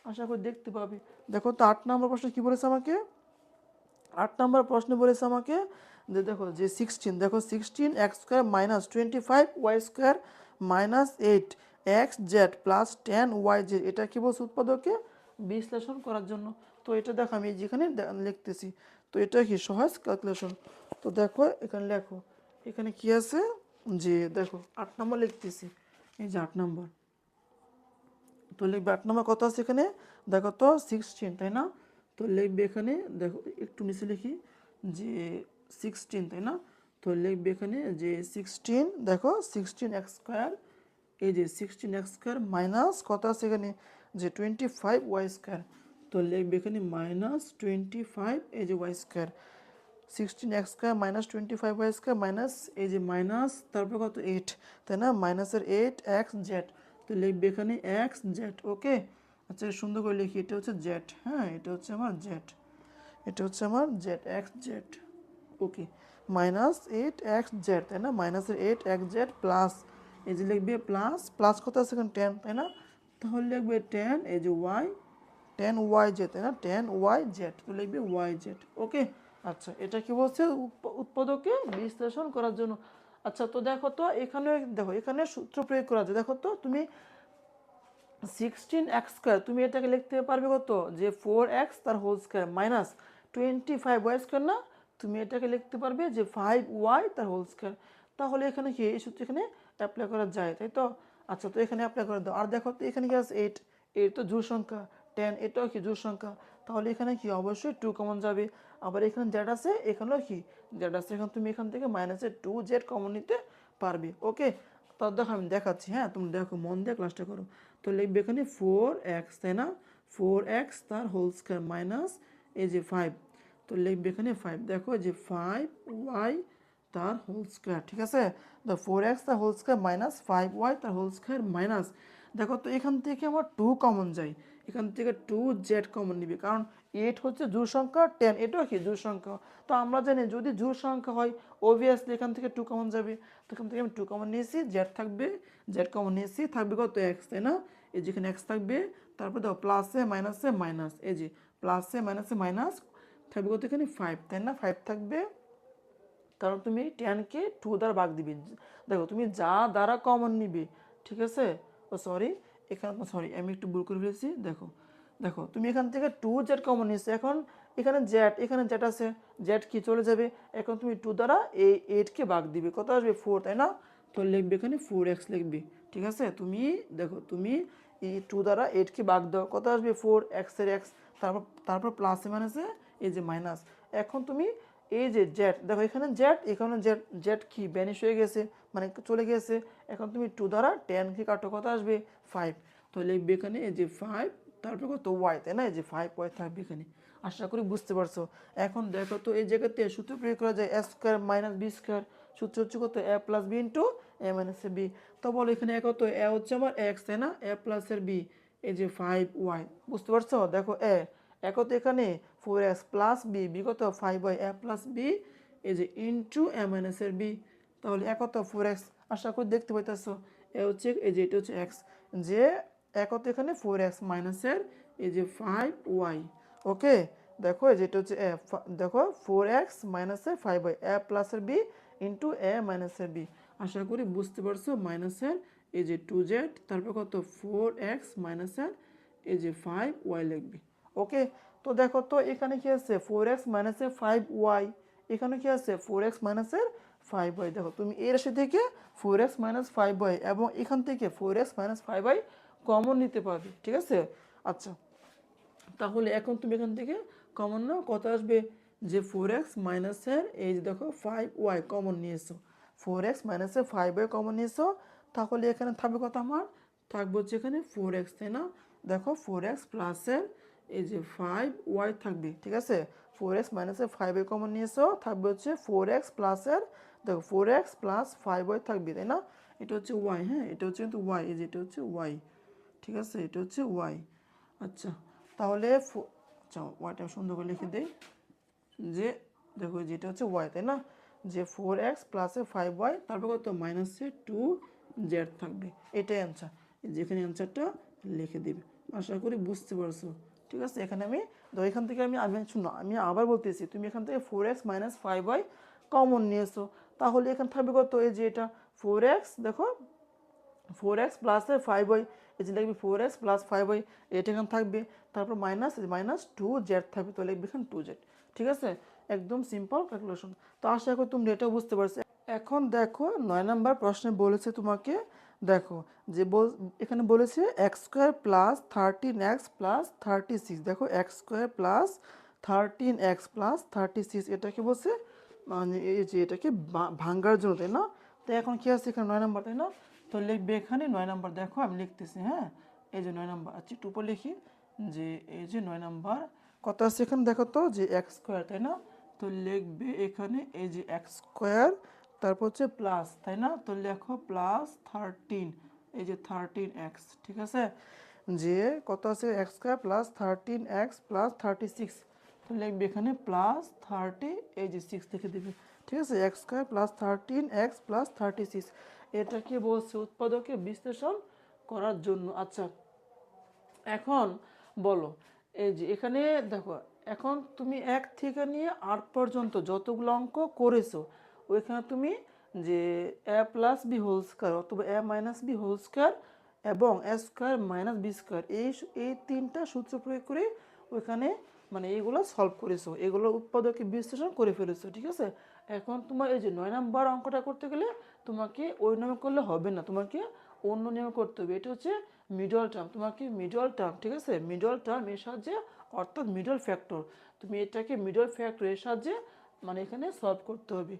S1: আশা করি দেখতে পাবে। দেখো তো 8 নম্বর প্রশ্নে কি বলেছে আমাকে, 8 নম্বর প্রশ্নে বলেছে আমাকে যে দেখো যে 16, দেখো 16 x square minus 25 y square minus 8 x z plus 10 y z, এটা কি বলছে উৎপাদকে বিশ্লেষণ করার জন্য। তো এটা দেখো আমি যেখানে লিখতেছি, তো এটা কি সহজ ক্যালকুলেশন। তো দেখো এখানে লেখো, এখানে কি আছে যে দেখো 8 নম্বর লিখতেছি, এই যে 8 নম্বর, তো লিখবে 8 নম্বর কত আছে এখানে, দেখো তো 16 তাই না, তো লিখবে এখানে দেখো একটু নিচে লিখি যে 16 তাই না, তো লিখবে এখানে যে 16, দেখো 16 এক্স স্কোয়ার, এই যে 16 এক্স স্কোয়ার মাইনাস কত আছে এখানে যে 25 ওয়াই স্কোয়ার, তো লিখবে এখানে মাইনাস 25 এই যে y square, 16 x square minus 25 y square minus এই যে মাইনাস তারপর কত 8 তাই না, মাইনাসের 8 এক্স জেড, তো লিখবে এখানে এক্স জেড। ওকে, আচ্ছা সুন্দর করে লিখি, এটা হচ্ছে জেড, হ্যাঁ এটা হচ্ছে আমার জেড, এটা হচ্ছে আমার জেড এক্স জেড। ওকে, মাইনাস 8 এক্স জেড তাই না, মাইনাসের 8 এক্স জেড প্লাস এই যে লিখবে প্লাস প্লাস কত আছে এখানে 10 তাই না, তাহলে লিখবে 10 এই যে ওয়াই 10 ওয়াই জেড তাই না, 10 ওয়াই জেড, তো লিখবে ওয়াই জেড। ওকে, আচ্ছা এটা কি বলছে উৎপাদকে বিশ্লেষণ করার জন্য। আচ্ছা তো দেখো তো এখানে, দেখো এখানে সূত্র প্রয়োগ করা যায়, দেখো তো তুমি 16 এক্স স্কোয়ার তুমি এটাকে লিখতে পারবে কত যে 4x তার whole square minus 25 y square না, তুমি এটাকে লিখতে পারবে যে 5y তার হোল স্কোয়ার, তাহলে এখানে কি এই সূত্র এখানে অ্যাপ্লাই করা যায় তাই তো। আচ্ছা তো এখানে অ্যাপ্লাই করে দাও, আর দেখো তো এখানে কি আছে 8, এর তো জোড় সংখ্যা, 10 এটাও কি জোড় সংখ্যা, তাহলে এখানে কি অবশ্যই 2 কমন যাবে, আবার এখানে জেড আছে এখানেও কি জেড আছে, এখন তুমি এখান থেকে মাইনাসের 2 জেড কমন নিতে পারবে। ওকে, তো দেখো আমি দেখাচ্ছি, হ্যাঁ তুমি দেখো মন দিয়ে ক্লাসটা করো, তো লিখবে এখানে 4x তাই না, 4x তার হোল স্কোয়ার মাইনাস এই যে 5, তো লিখবে এখানে 5, দেখো যে 5y তার হোল স্কোয়ার। ঠিক আছে, তো 4x তার হোল স্কোয়ার মাইনাস 5y তার হোল স্কোয়ার মাইনাস, দেখো তো এখান থেকে আমার 2 কমন যায়, এখান থেকে 2z কমন নিবে, কারণ 8 হচ্ছে জোড় সংখ্যা, 10 এটাও কি জোড় সংখ্যা, তো আমরা জানি যদি জোড় সংখ্যা হয় অবভিয়াসলি এখান থেকে 2 কমন যাবে, তো এখান থেকে আমি 2 কমন নিয়েছি, জেড থাকবে, জেড কমন নিয়েছি, থাকবে কত এক্স তাই না, এই যেখানে এক্স থাকবে, তারপর দেখো প্লাসে মাইনাসে মাইনাস, এই যে প্লাসে মাইনাসে মাইনাস থাকবে কত এখানে 5 তাই না, 5 থাকবে, কারণ তুমি 10কে 2 দ্বারা ভাগ দিবে, দেখো তুমি যা দ্বারা কমন নিবে। ঠিক আছে, ও সরি এখানে সরি আমি একটু ভুল করে ফেলেছি, দেখো দেখো তুমি এখান থেকে 2 জেড কমন নিয়েছো, এখন এখানে জেড আছে, জেড কি চলে যাবে, এখন তুমি 2 দ্বারা এই 8কে ভাগ দিবে, কত আসবে 4 তাই না, তো লিখবে এখানে 4x লিখবে। ঠিক আছে, তুমি দেখো তুমি এই 2 দ্বারা 8কে ভাগ দাও, কত আসবে 4 x এর x, তারপর প্লাসে মাইনাসে এই যে মাইনাস, এখন তুমি এই যে জেড, দেখো এখানে জেড জেড কি ভ্যানিশ হয়ে গেছে মানে চলে গেছে, এখন তুমি 2 দ্বারা 10কে কাটো, কত আসবে 5, তো লিখবে এখানে এই যে 5 তারপর কত ওয়াই তাই না, এই যে 5y থাকবে এখানে। আশা করি বুঝতে পারছো। এখন দেখো তো এই জায়গাতে সূত্র প্রয়োগ করা যায়, A square minus B square, সূত্র হচ্ছে কত A plus B into A minus B, তো বলো এখানে কত এ হচ্ছে আমার এক্স তাই না, এ প্লাসের বি এই যে 5y, বুঝতে পারছো, দেখো কত এখানে 4x প্লাস বি, বি কত 5y, এ প্লাস বি এই যে ইন্টু এ মাইনাসের বি, তাহলে কত 4x, আশা করি দেখতে পাইতেছো, এ হচ্ছে এই যে এটা হচ্ছে এক্স, যে কত এখানে 4x মাইনাসের এই যে 5y। ওকে, দেখো এই যেটা হচ্ছে দেখো 4x মাইনাসের 5y, এ প্লাসের বি ইন্টু এ মাইনাসের বি, আশা করি বুঝতে পারছো। মাইনাসের এই যে 2z, তারপর কত 4x মাইনাসের এই যে 5y লিখবি। ওকে, তো দেখো তো এখানে কি আছে 4x মাইনাসের 5y, এখানে কি আছে 4x মাইনাসের 5y। দেখো তুমি এই রাশি থেকে 4x মাইনাস 5y এবং এখান থেকে 4x মাইনাস 5y কমন নিতে পারবে, ঠিক আছে। আচ্ছা, তাহলে এখন তুমি এখান থেকে কমন নাও, কত আসবে যে 4x মাইনাসের এই যে দেখো 5y কমন নিয়েছো, 4x মাইনাসের 5y কমন নিয়েছো, তাহলে এখানে থাকবে কত আমার, থাকবে হচ্ছে এখানে 4x, তাই না। দেখো 4x প্লাসের এই যে 5y থাকবে, ঠিক আছে। 4x মাইনাসের 5y কমন নিয়েছো, থাকবে হচ্ছে 4x প্লাসের, দেখো 4x প্লাস 5y থাকবে, তাই না। এটা হচ্ছে y, হ্যাঁ এটা হচ্ছে কিন্তু y, এই যে এটা হচ্ছে y, ঠিক আছে, এটা হচ্ছে y। আচ্ছা, তাহলে আচ্ছা ওয়াইটা সুন্দর করে লিখে দেই যে দেখো যেটা হচ্ছে ওয়াই, তাই না, যে 4x প্লাসে 5y তারপর কত মাইনাসে 2z থাকবে, এটাই অ্যান্সার। যেখানে অ্যান্সারটা লিখে দিবে। আশা করি বুঝতে পারছো, ঠিক আছে। এখানে আমি এখান থেকে আমি আমি শুনো, আমি আবার বলতেছি, তুমি এখান থেকে 4x মাইনাস 5y কমন নিয়েছো, তাহলে এখানে থাকবে কত, এই যে এটা 4x, দেখো 4x প্লাসের 5y, এই যে লিখবি 4x প্লাস 5y, এটা এখানে থাকবে, তারপর মাইনাস মাইনাস 2z থাকবে, তো লিখবি এখানে 2z, ঠিক আছে। একদম সিম্পল ক্যালকুলেশন। তো আশা করি তুমি এটা বুঝতে পারছো। এখন দেখো 9 নাম্বার প্রশ্নে বলেছে তোমাকে, দেখো যে এখানে বলেছে x square plus 13x plus 36, দেখো x square plus 13x plus 36, এটাকে বলছে মানে এই যে এটাকে ভাঙ্গার জন্য, তাই না। তো এখন কি আছে এখানে 9 নাম্বার, তাই না। তো লিখবে এখানে 9 নাম্বার, দেখো আমি লিখতেছি, হ্যাঁ এই যে 9 নাম্বার, আচ্ছা একটু উপর লিখি যে এই যে 9 নাম্বার কত আছে এখানে, দেখো তো যে এক্স স্কোয়ার, তাই না। তো লিখবে এখানে এই যে এক্স স্কোয়ার, তারপর হচ্ছে প্লাস, তাই না, তো লেখো প্লাস 13, এই যে 13x, ঠিক আছে। যে কত আছে x square plus 13x plus 36, তো লিখবে এখানে প্লাস 30, এই যে 6 লিখে দেবে, ঠিক আছে। X square plus 13x plus 36, এটাকে বলছে উৎপাদকে বিশ্লেষণ করার জন্য। আচ্ছা, এখন বলো এই যে এখানে দেখো, এখন তুমি 1 থেকে নিয়ে 8 পর্যন্ত যতগুলো অঙ্ক করেছো, ওইখানে তুমি যে a plus b whole square অথবা a minus b whole square এবং a square minus B square, এই তিনটা সূত্র প্রয়োগ করে ওইখানে মানে এইগুলো সলভ করেছো, এগুলো উৎপাদকে বিশ্লেষণ করে ফেলেছো, ঠিক আছে। এখন তোমার এই যে 9 নাম্বার অঙ্কটা করতে গেলে তোমাকে ওই নিয়মে করলে হবে না, তোমাকে অন্য নিয়মে করতে হবে। এটা হচ্ছে মিডল টার্ম, তোমাকে মিডল টার্ম, ঠিক আছে, মিডল টার্ম এর সাহায্যে, অর্থাৎ মিডল ফ্যাক্টর, তুমি এটাকে মিডল ফ্যাক্টর এর সাহায্যে মানে এখানে সলভ করতে হবে।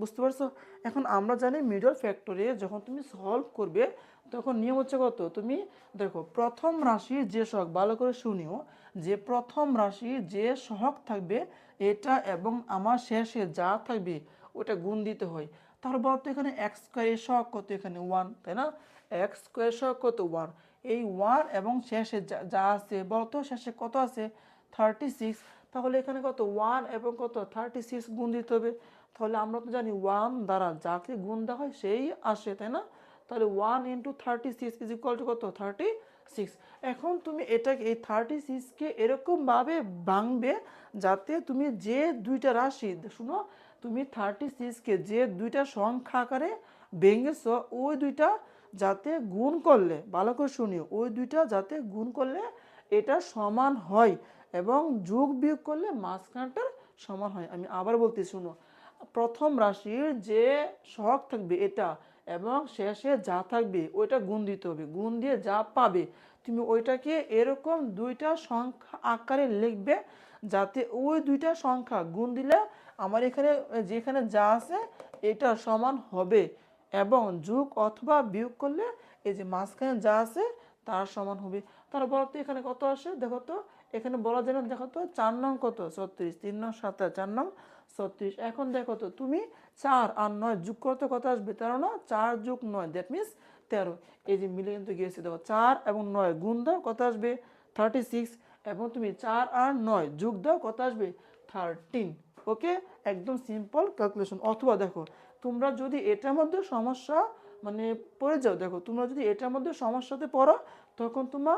S1: বুঝতে পারছো। এখন আমরা জানি মিডল ফ্যাক্টরে যখন তুমি সলভ করবে তখন নিয়ম হচ্ছে কত, তুমি দেখো প্রথম রাশি যে সহগ, ভালো করে শুনিও, যে প্রথম রাশি যে সহগ থাকবে এটা এবং আমার শেষে যা থাকবে ওটা গুণ দিতে হয়। তারপর তো এখানে এক্স স্কোয়ারের সহগ কত, এখানে 1, তাই না, এক্স স্কোয়ারের সহগ কত 1, এই 1 এবং শেষে যা আছে বলতো, শেষে কত আছে 36, তাহলে এখানে কত 1 এবং কত 36 গুণ দিতে হবে। তাহলে আমরা তো জানি 1 দ্বারা যাকে গুণ দেওয়া হয় সেই আসে, তাই না। তাহলে 1 ইন্টু 36 ইজ ইকুয়াল টু কত 36। এখন তুমি এটাকে এই 36কে এরকমভাবে ভাঙবে যাতে তুমি যে দুইটা রাশি, শুনো, তুমি 36কে যে দুইটা সংখ্যা আকারে ভেঙেছ ওই দুইটা যাতে গুণ করলে, ভালো করে শুনিও, ওই দুইটা যাতে গুণ করলে এটা সমান হয় এবং যোগ বিয়োগ করলে মাঝখানটার সমান হয়। আমি আবার বলতে শুনো, প্রথম রাশির যে সহগ থাকবে এটা এবং শেষে যা থাকবে ওইটা গুণ দিতে হবে, গুণ দিয়ে যা পাবে তুমি ওইটাকে এরকম দুইটা সংখ্যা আকারে লিখবে যাতে ওই দুইটা সংখ্যা গুণ দিলে আমার এখানে যেখানে যা আছে এটা সমান হবে এবং যোগ অথবা বিয়োগ করলে এই যে মাঝখানে যা আছে তার সমান হবে। তারপর তো এখানে কত আসে দেখো তো, এখানে বলা যায় না, দেখো তো 4 নং কত 36, 3 নং 27, 4 নং 36। এখন দেখো তো তুমি 4 আর 9 যোগ করতে কত আসবে 13 না, 4 যোগ 9 দ্যাট মিনস 13, এই যে মিলে কিন্তু গিয়েছে। দেখো 4 এবং 9 গুণ দাও কত আসবে 36 এবং তুমি 4 আর 9 যোগ দাও কত আসবে 13। ওকে, একদম সিম্পল ক্যালকুলেশন। অথবা দেখো তোমরা যদি এটার মধ্যে সমস্যা মানে পড়ে যাও, দেখো তোমরা যদি এটার মধ্যে সমস্যাতে পড়ো তখন তোমরা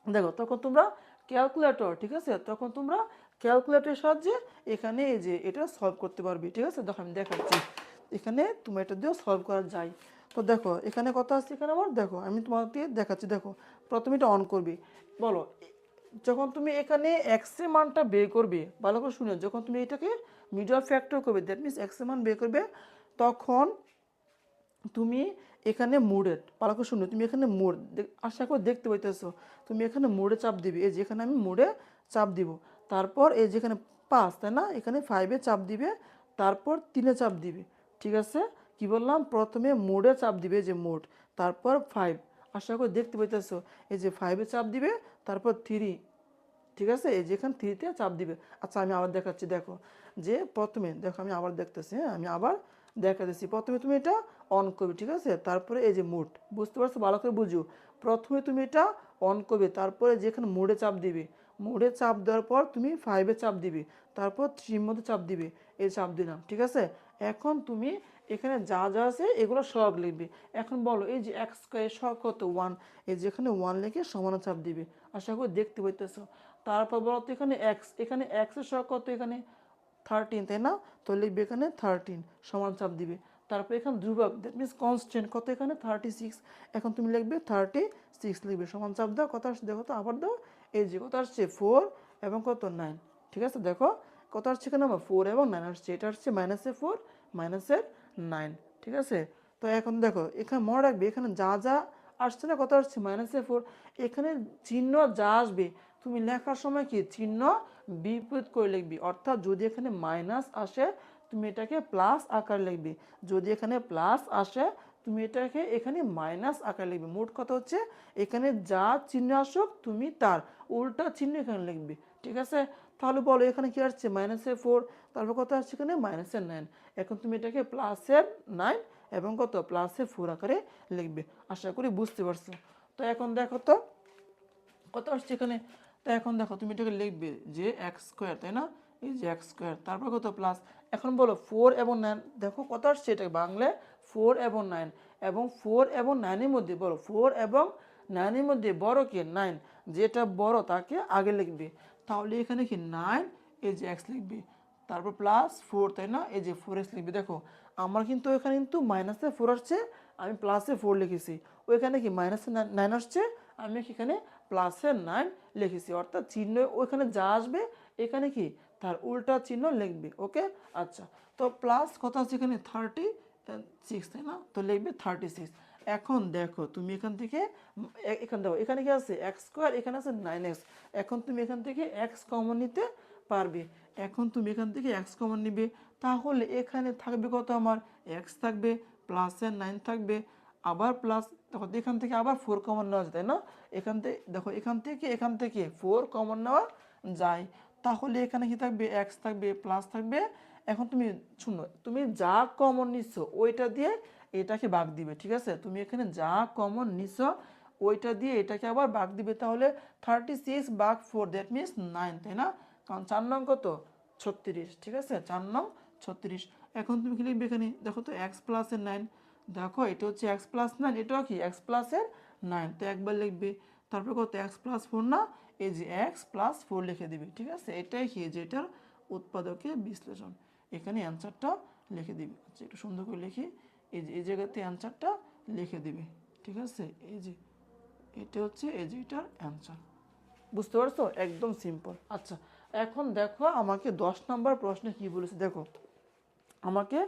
S1: দেখো তখন তোমরা ক্যালকুলেটর, ঠিক আছে, তখন তোমরা ক্যালকুলেটরের সাহায্যে এখানে এই যে এটা সলভ করতে পারবে, ঠিক আছে। দেখো আমি দেখাচ্ছি এখানে তুমি এটা দিয়েও সলভ করা যায়। তো দেখো এখানে কত আছে, এখানে আমার দেখো আমি তোমাকে দেখাচ্ছি। দেখো প্রথমে এটা অন করবি, বলো যখন তুমি এখানে এক্স এর মানটা বের করবে, ভালো করে শুনে, যখন তুমি এটাকে মিডল ফ্যাক্টর করবে, দ্যাট মিনস এক্স এর মান বের করবে, তখন তুমি এখানে মোডে, ভালো করে শুনো, তুমি এখানে মোড আশা করে দেখতে পাইতেছো, তুমি এখানে মোডে চাপ দিবে, এই যেখানে আমি মোডে চাপ দিব, তারপর এই যেখানে 5 তাই না, এখানে 5-এ চাপ দিবে, তারপর 3-এ চাপ দিবে। ঠিক আছে, কি বললাম, প্রথমে মোডে চাপ দিবে, যে মোড, তারপর 5, আশা করে দেখতে পাইতেছো, এই যে 5-এ চাপ দিবে, তারপর 3, ঠিক আছে, এই যেখানে 3-তে চাপ দিবে। আচ্ছা আমি আবার দেখাচ্ছি, দেখো যে প্রথমে দেখো আমি আবার দেখতেছি, হ্যাঁ আমি আবার দেখাতেছি। প্রথমে তুমি এটা অন করবে, ঠিক আছে, তারপরে এই যে মোড, বুঝতে পারছো, ভালো করে বুঝো, প্রথমে তুমি এটা অন করবে, তারপরে যেখানে মোডে চাপ দিবে, মোডে চাপ দেওয়ার পর তুমি 5-এ চাপ দিবে, তারপর 3-র মধ্যে চাপ দিবে, এই চাপ দিলাম, ঠিক আছে। এখন তুমি এখানে যা যা আছে এগুলো সব লিখবে। এখন বলো এই যে এক্স স্কয়ার সব কত 1, এই যেখানে 1 লিখে সমান চাপ দিবে, আশা করি দেখতে পাইতেছো। তারপর বলো তো এখানে এক্স এর সহগ কত, এখানে 13 তাই না, তো লিখবে এখানে 13 সমান চাপ দিবে। তারপর এখানে ধ্রুবক, দ্যাট মিনস কনস্ট্যান্ট কত, এখানে 36, এখন তুমি লিখবে 36 লিখবে, সমান চাপ দাও, কত আসছে দেখো তো, আবার দাও, এই যে কত আসছে 4 এবং কত 9, ঠিক আছে, দেখো কত আসছে এখানে আমার 4 এবং 9 আসছে, এটা আসছে -4 -9, ঠিক আছে। তো এখন দেখো এখানে মনে রাখবে, এখানে যা যা আসছে না, কত আসছে -4, এখানে চিহ্ন যা আসবে তুমি লেখার সময় কি চিহ্ন বিপরীত করে লিখবি, অর্থাৎ যদি এখানে মাইনাস আসে তুমি এটাকে প্লাস আকার লিখবি, যদি এখানে প্লাস আসে তুমি এটাকে এখানে মাইনাস আকার লিখবি। মোট কথা হচ্ছে এখানে যা চিহ্ন আসুক তুমি তার উল্টা চিহ্ন এখানে লিখবি, ঠিক আছে। তাহলে বলো এখানে কি আসছে -4, তারপর কত আসছে এখানে -9, এখন তুমি এটাকে +9 এবং কত +4 আকারে লিখবে, আশা করি বুঝতে পারছো। তো এখন দেখো তো কত আসছে এখানে, তো এখন দেখো তুমি এটাকে লিখবে যে এক্স স্কোয়ার, তাই না, এই যে এক্স স্কোয়ার, তারপর কত প্লাস, এখন বলো 4 এবং 9, দেখো কত আসছে, এটা বাংলায় 4 এবং 9, এবং 4 এবং 9-এর মধ্যে বলো 4 এবং 9-এর মধ্যে বড় কে 9, যেটা বড় তাকে আগে লিখবে, তাহলে এখানে কি 9, এই যে এক্স লিখবে, তারপর +4 তাই না, এই যে 4x লিখবে। দেখো আমার কিন্তু এখানে কিন্তু -4 আসছে, আমি +4 লিখেছি, ওইখানে কি -9 আসছে, আমি এখানে +9 লিখেছি, অর্থাৎ চিহ্ন ওইখানে যা আসবে এখানে কি তার উল্টা চিহ্ন লিখবে, ওকে। আচ্ছা, তো প্লাস কত আছে এখানে 36 তাই না, তো লিখবে 36। এখন দেখো তুমি এখান থেকে এখানে দেখো এখানে কি আছে এক্স স্কোয়ার, এখানে আছে 9x, এখন তুমি এখান থেকে এক্স কমন নিতে পারবে, এখন তুমি এখান থেকে এক্স কমন নিবে, তাহলে এখানে থাকবে কত আমার এক্স থাকবে, +9 থাকবে, আবার প্লাস, দেখো এখান থেকে আবার 4 কমন নেওয়া যায়, তাই না, এখান থেকে দেখো এখান থেকে 4 কমন নেওয়া যায়, তাহলে এখানে কি থাকবে এক্স থাকবে, প্লাস থাকবে। এখন তুমি শুনো, তুমি যা কমন নিচ্ছ ওইটা দিয়ে এটাকে ভাগ দিবে, ঠিক আছে, তুমি এখানে যা কমন নিচ্ছ ওইটা দিয়ে এটাকে আবার ভাগ দিবে, তাহলে 36/4 দ্যাট মিনস 9, তাই না, কারণ 4 নং কত 36, ঠিক আছে, 4 নং 36। এখন তুমি কি লিখবে এখানে, দেখো তো এক্স প্লাসের 9, দেখো এটা হচ্ছে x+9, এটাও কি x+9, তো একবার লিখবে, তারপর কত x+4 না, এই যে x+4 লিখে দিবে, ঠিক আছে, এটাই কি যে এটার উৎপাদকের বিশ্লেষণ, এখানে অ্যান্সারটা লিখে দিবে। আচ্ছা একটু সুন্দর করে লিখি, এই যে এই জায়গাতে অ্যান্সারটা লিখে দিবে, ঠিক আছে, এই যে এটা হচ্ছে এই যে এটার অ্যান্সার, বুঝতে পারছো, একদম সিম্পল। আচ্ছা এখন দেখো আমাকে 10 নম্বর প্রশ্নে কি বলেছে, দেখো আমাকে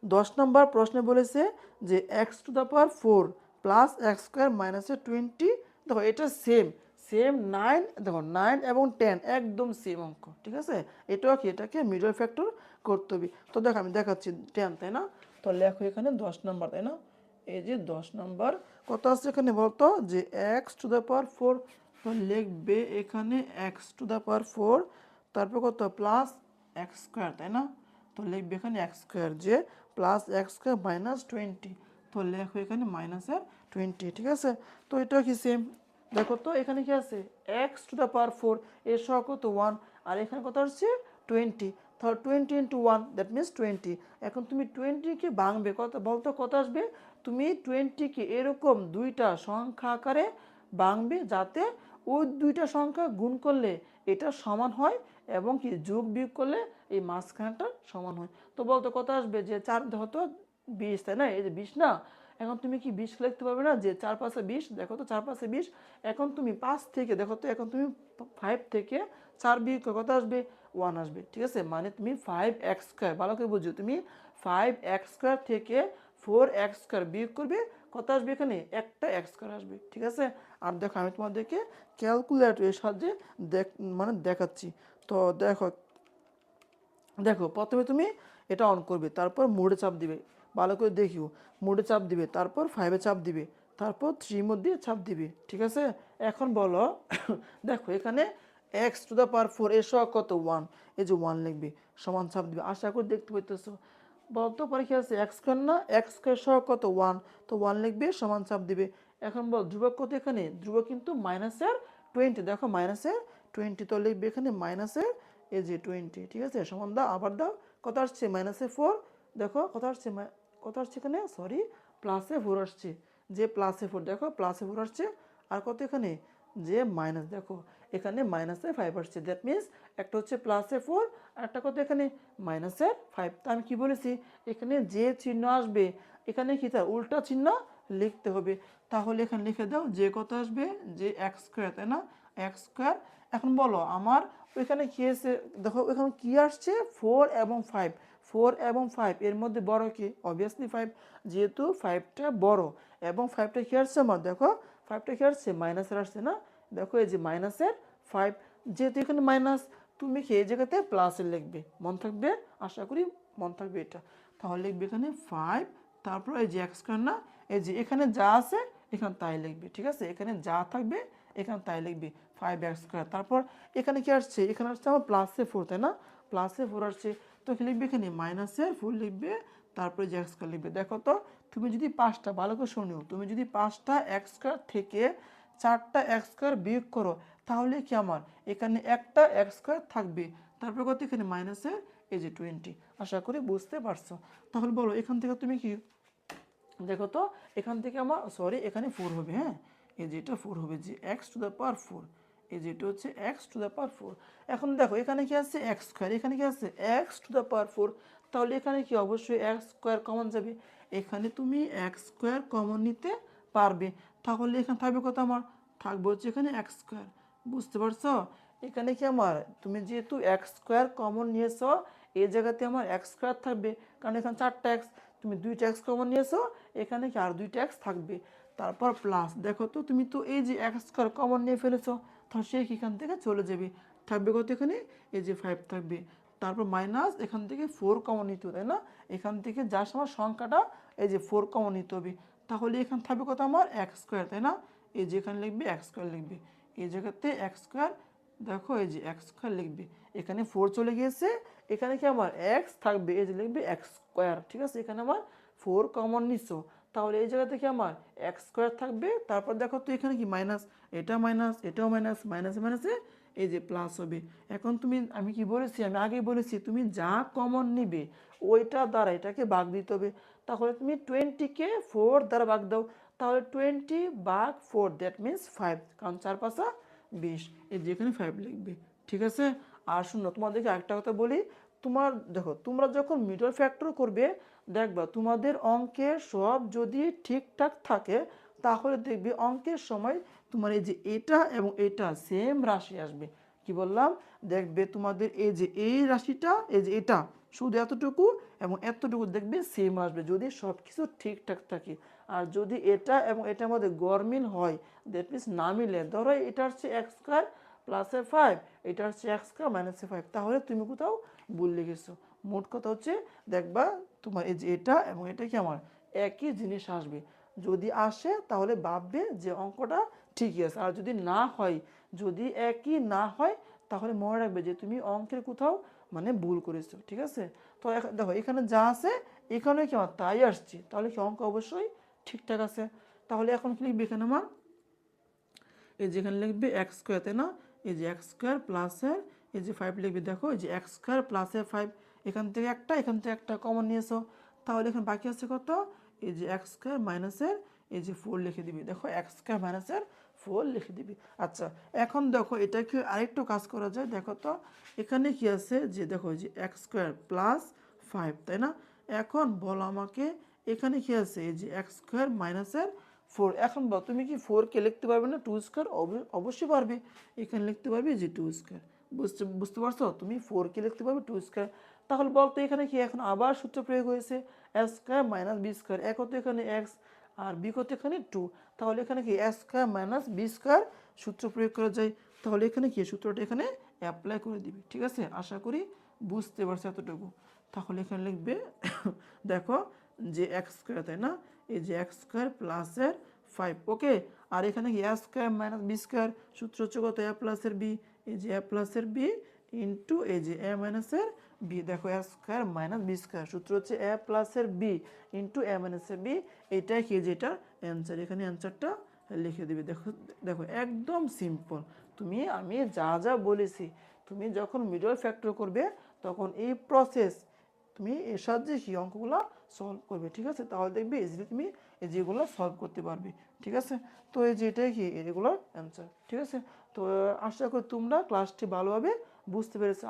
S1: 10 নম্বর প্রশ্নে বলেছে যে x⁴ প্লাস এক্স স্কোয়ার -20, দেখো এটা সেম সেম 9, দেখো 9 এবং 10 একদম সেম অঙ্ক, ঠিক আছে, এটাও কি এটাকে মিডল ফ্যাক্টর করতে হবে। তো দেখো আমি দেখাচ্ছি 10, তাই না, তো লেখো এখানে 10 নম্বর, তাই না, এই যে 10 নম্বর কত আছে এখানে বলতো যে x⁴, তো লিখবে এখানে x⁴, তারপর কত প্লাস এক্স স্কোয়ার, তাই না, তো লিখবে এখানে এক্স স্কোয়ার, যে +x² -20, তো লেখো এখানে -20, ঠিক আছে। তো এটা কি সেম, দেখো তো এখানে কি আছে x⁴, এর সহগ কত 1, আর এখানে কত আসছে 20, তাহলে 20 × 1 দ্যাট মিনস 20। এখন তুমি 20-কে ভাঙবে, কত বলতো কত আসবে, তুমি 20-কে এরকম দুইটা সংখ্যা আকারে ভাঙবে, যাতে ওই দুইটা সংখ্যা গুণ করলে এটা সমান হয় এবং কি যোগ বিয়োগ করলে এই মাঝখানটা সমান হয়। তো বলতো কত আসবে, যে 4 দেখো তো 20, তাই না, এই যে 20 না, এখন তুমি কি 20 লিখতে পারবে না, যে 4 5 20, দেখো তো 4 5 20, এখন তুমি 5 থেকে দেখো তো, এখন তুমি 5 থেকে 4 বিয়োগ করে কত আসবে, 1 আসবে, ঠিক আছে, মানে তুমি 5x², ভালো করে বুঝো, তুমি 5x² থেকে 4x² বিয়োগ করবে, কত আসবে, এখানে একটা x² আসবে, ঠিক আছে। আর দেখো আমি তোমাদেরকে ক্যালকুলেটরের সাহায্যে দেখাচ্ছি। তো দেখো দেখো প্রথমে তুমি এটা অন করবে, তারপর মোডে চাপ দিবে, ভালো করে দেখিও, মোডে চাপ দিবে, তারপর 5-এ চাপ দিবে, তারপর 3 মধ্যে চাপ দিবে, ঠিক আছে। এখন বলো দেখো এখানে x⁴ এর সহগ কত, 1, এই যে 1 লিখবে, সমান চাপ দিবে, আশা করি দেখতে পাইতেছো। বলতো পরীক্ষা আছে x² না, x² সহগ কত, 1, তো 1 লিখবে, সমান চাপ দিবে। এখন বল ধ্রুবক কত, এখানে ধ্রুবক কিন্তু -20, দেখো -20, তো লিখবে এখানে এই যে 20, ঠিক আছে, সমান দাও, আবার দাও, কত আসছে, -4, দেখো কত আসছে, কত আসছে এখানে, সরি, +4 আসছে, যে +4, দেখো +4 আসছে, আর কত এখানে, যে মাইনাস, দেখো এখানে -5 আসছে, দ্যাট মিনস একটা হচ্ছে +4 আর একটা কত এখানে -5। তো আমি কি বলেছি, এখানে যে চিহ্ন আসবে এখানে কি তার উল্টা চিহ্ন লিখতে হবে। তাহলে এখানে লিখে দাও, যে কত আসবে, যে x², তাই না, x²। এখন বলো আমার ওইখানে কি আছে, দেখো এখানে কি আসছে, 4 এবং 5, 4 এবং 5 এর মধ্যে বড় কি, অবভিয়াসলি 5, যেহেতু 5টা বড় এবং 5টা কি আসছে আমার, দেখো 5টা কি আসছে, মাইনাসের আসছে না, দেখো এই যে -5, যেহেতু এখানে মাইনাস, তুমি কি এই জায়গাতে প্লাসের লিখবে, মন থাকবে, আশা করি মন থাকবে এটা। তাহলে লিখবে এখানে 5, তারপর এই যে x², না, এই যে এখানে যা আছে এখানে তাই লিখবে, ঠিক আছে, এখানে যা থাকবে এখানে তাই লিখবে, 5x²। তারপর এখানে কি আসছে, এখানে আসছে আমার +4, তাই না, +4 আসছে, তো কি লিখবে, এখানে -4 লিখবে, তারপরে যে x² লিখবে। দেখো তো তুমি যদি 5টা, ভালো করে শুনিও, তুমি যদি 5টা x² থেকে 4টা x² বিয়োগ করো, তাহলে কি আমার এখানে একটা x² থাকবে, তারপরে কত, এখানে এই যে 20। আশা করি বুঝতে পারছো। তাহলে বলো এখান থেকে তুমি কি, দেখো তো এখান থেকে আমার, সরি, এখানে 4 হবে, হ্যাঁ, এই যে এটা 4 হবে, যে x⁴, এই যে এটা হচ্ছে x⁴। এখন দেখো এখানে কি আছে, x², এখানে কি আছে, x⁴, তাহলে এখানে কি অবশ্যই x² কমন যাবে, এখানে তুমি x² কমন নিতে পারবে, তাহলে এখানে থাকবে কত, আমার থাকবে হচ্ছে এখানে x², বুঝতে পারছো। এখানে কি আমার, তুমি যেহেতু x² কমন নিয়েছো, এই জায়গাতে আমার x² থাকবে, কারণ এখানে 4টা x, তুমি 2টা x কমন নিয়েছো, এখানে কি আর 2টা x থাকবে, তারপর প্লাস, দেখো তো তুমি তো এই যে x² কমন নিয়ে ফেলেছো, তাহলে সে এখান থেকে চলে যাবে, থাকবে কত এখানে, এই যে 5 থাকবে, তারপর মাইনাস, এখান থেকে 4 কমন নিতে হবে, তাই না, এখান থেকে যার সময় সংখ্যাটা এই যে 4 কমন নিতে হবে, তাহলে এখানে থাকবে কত, আমার x², তাই না, এই যে এখানে লিখবে x² লিখবে, এই জায়গাতে x², দেখো এই যে x² লিখবে, এখানে 4 চলে গিয়েছে, এখানে কি আমার x থাকবে, এই যে লিখবে x², ঠিক আছে, এখানে আমার 4 কমন নিছো, তাহলে এই জায়গা থেকে আমার x² থাকবে, তারপর দেখো তো এখানে কি মাইনাস, এটা মাইনাস, এটাও মাইনাস, মাইনাসে মাইনাসে এই যে প্লাস হবে। এখন তুমি, আমি কি বলেছি, আমি আগেই বলেছি, তুমি যা কমন নিবে ওইটা দ্বারা এটাকে ভাগ দিতে হবে, তাহলে তুমি 20কে 4 দ্বারা ভাগ দাও, তাহলে 20/4, দ্যাট মিনস 5, কারণ 4 5 20, এই যেখানে 5 লিখবে, ঠিক আছে। আর শুনো, তোমাদেরকে একটা কথা বলি, তোমার দেখো তোমরা যখন মিডল ফ্যাক্টর করবে, দেখবা তোমাদের অঙ্কের সব যদি ঠিকঠাক থাকে, তাহলে দেখবে অঙ্কের সময় তোমার এই যে এটা এবং এটা সেম রাশি আসবে। কি বললাম, দেখবে তোমাদের এই যে এই রাশিটা, এই যে এটা শুধু এতটুকু এবং এতটুকু দেখবে সেম আসবে, যদি সব কিছু ঠিকঠাক থাকে। আর যদি এটা এবং এটার মধ্যে গরমিল হয়, দ্যাট মিনস না মিলে, ধরো এটা হচ্ছে x² +5, এটা হচ্ছে x² -5, তাহলে তুমি কোথাও ভুল লিখেছো। মোট কথা হচ্ছে, দেখবা তোমার এই যে এটা এবং এটা কি আমার একই জিনিস আসবে, যদি আসে তাহলে ভাববে যে অঙ্কটা ঠিকই আছে, আর যদি না হয়, যদি একই না হয়, তাহলে মনে রাখবে যে তুমি অঙ্কের কোথাও মানে ভুল করেছো, ঠিক আছে। তো দেখো এখানে যা আছে এখানে কি আমার তাই আসছে, তাহলে কি অঙ্ক অবশ্যই ঠিকঠাক আছে। তাহলে এখন কি লিখবে এখানে আমার, এই যেখানে লিখবে x², তাই না, এই যে x² প্লাসের এই যে 5 লিখবে, দেখো এই যে x² +5, এখান থেকে একটা, এখান থেকে একটা কমন নিয়েছো, তাহলে এখানে বাকি আছে কত, এই যে x² মাইনাসের এই যে 4 লিখে দিবি, দেখো এক্স স্কোয়ার মাইনাসের 4 লিখে দিবি। আচ্ছা, এখন দেখো এটাকে আরেকটু কাজ করা যায়, দেখো তো এখানে কি আছে, যে দেখো এই যে এক্স স্কোয়ার প্লাস 5, তাই না? এখন বলো আমাকে এখানে কি আছে, এই যে এক্স স্কোয়ার মাইনাসের 4। এখন বল তুমি কি 4কে লিখতে পারবে না 2 স্কোয়ার? অবশ্যই পারবে, এখানে লিখতে পারবে যে 2 স্কোয়ার। বুঝতে পারছো? তুমি 4কে লিখতে পারবে 2 স্কোয়ার। তাহলে বলতো এখানে কি এখন আবার সূত্র প্রয়োগ হয়েছে, এ স্কোয়ার মাইনাস বি স্কোয়ার, এক হতো এখানে এক্স আর বি হতো এখানে 2, তাহলে এখানে কি A square minus B square সূত্র প্রয়োগ করা যায়। তাহলে এখানে কি সূত্রটা এখানে অ্যাপ্লাই করে দিবি, ঠিক আছে? আশা করি বুঝতে পারছো এতটুকু। তাহলে এখানে লিখবে দেখো যে এক্স স্কোয়ার, তাই না? এই যে এক্স স্কোয়ার প্লাসের 5, ওকে। আর এখানে কি A square minus B square সূত্র হচ্ছে কত, এ প্লাসের বি, এই যে এ প্লাসের বি ইন্টু এই যে এ মাইনাসের বি। দেখো a square minus B square সূত্র হচ্ছে এ প্লাসের বি ইন্টু এ মাইনাসের বি, এইটাই কি যেটা অ্যান্সার, এখানে অ্যান্সারটা লিখে দিবি। দেখো দেখো একদম সিম্পল। আমি যা যা বলেছি তুমি যখন মিডল ফ্যাক্টর করবে তখন এই প্রসেস তুমি এর সাহায্যে কি অঙ্কগুলো সলভ করবে, ঠিক আছে? তাহলে দেখবে ইজিলি তুমি এই যেগুলো সলভ করতে পারবে, ঠিক আছে? তো এই যে এটাই কি এগুলোর অ্যান্সার, ঠিক আছে? তো আশা করি তোমরা ক্লাসটি ভালোভাবে বুঝতে পেরেছো।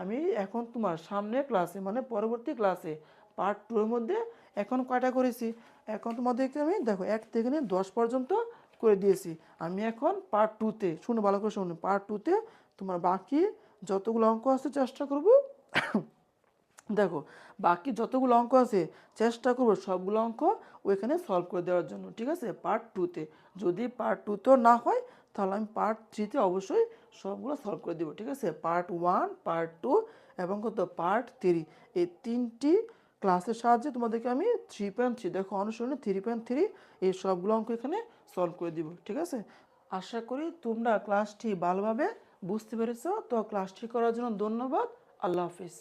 S1: আমি এখন তোমার সামনের ক্লাসে মানে পরবর্তী ক্লাসে পার্ট 2 এর মধ্যে এখন কয়টা করেছি, এখন তোমাদেরকে আমি দেখো 1 থেকে নিয়ে 10 পর্যন্ত করে দিয়েছি। আমি এখন পার্ট 2তে ভালো করে শুনো, পার্ট 2তে তোমার বাকি যতগুলো অঙ্ক আছে চেষ্টা করবো দেখো বাকি যতগুলো অঙ্ক আছে চেষ্টা করবো সবগুলো অঙ্ক ওইখানে সলভ করে দেওয়ার জন্য, ঠিক আছে? পার্ট 2তে যদি পার্ট 2তেও না হয় তাহলে আমি পার্ট 3তে অবশ্যই সবগুলো সলভ করে দেবো, ঠিক আছে? পার্ট 1, পার্ট 2 এবং কত পার্ট 3, এই 3টি ক্লাসের সাহায্যে তোমাদেরকে আমি 3.3 দেখো অনুসরণে 3.3 এই সবগুলো অঙ্ক এখানে সলভ করে দিব, ঠিক আছে? আশা করি তোমরা ক্লাসটি ভালোভাবে বুঝতে পেরেছো। তো ক্লাসটি করার জন্য ধন্যবাদ। আল্লাহ হাফিজ।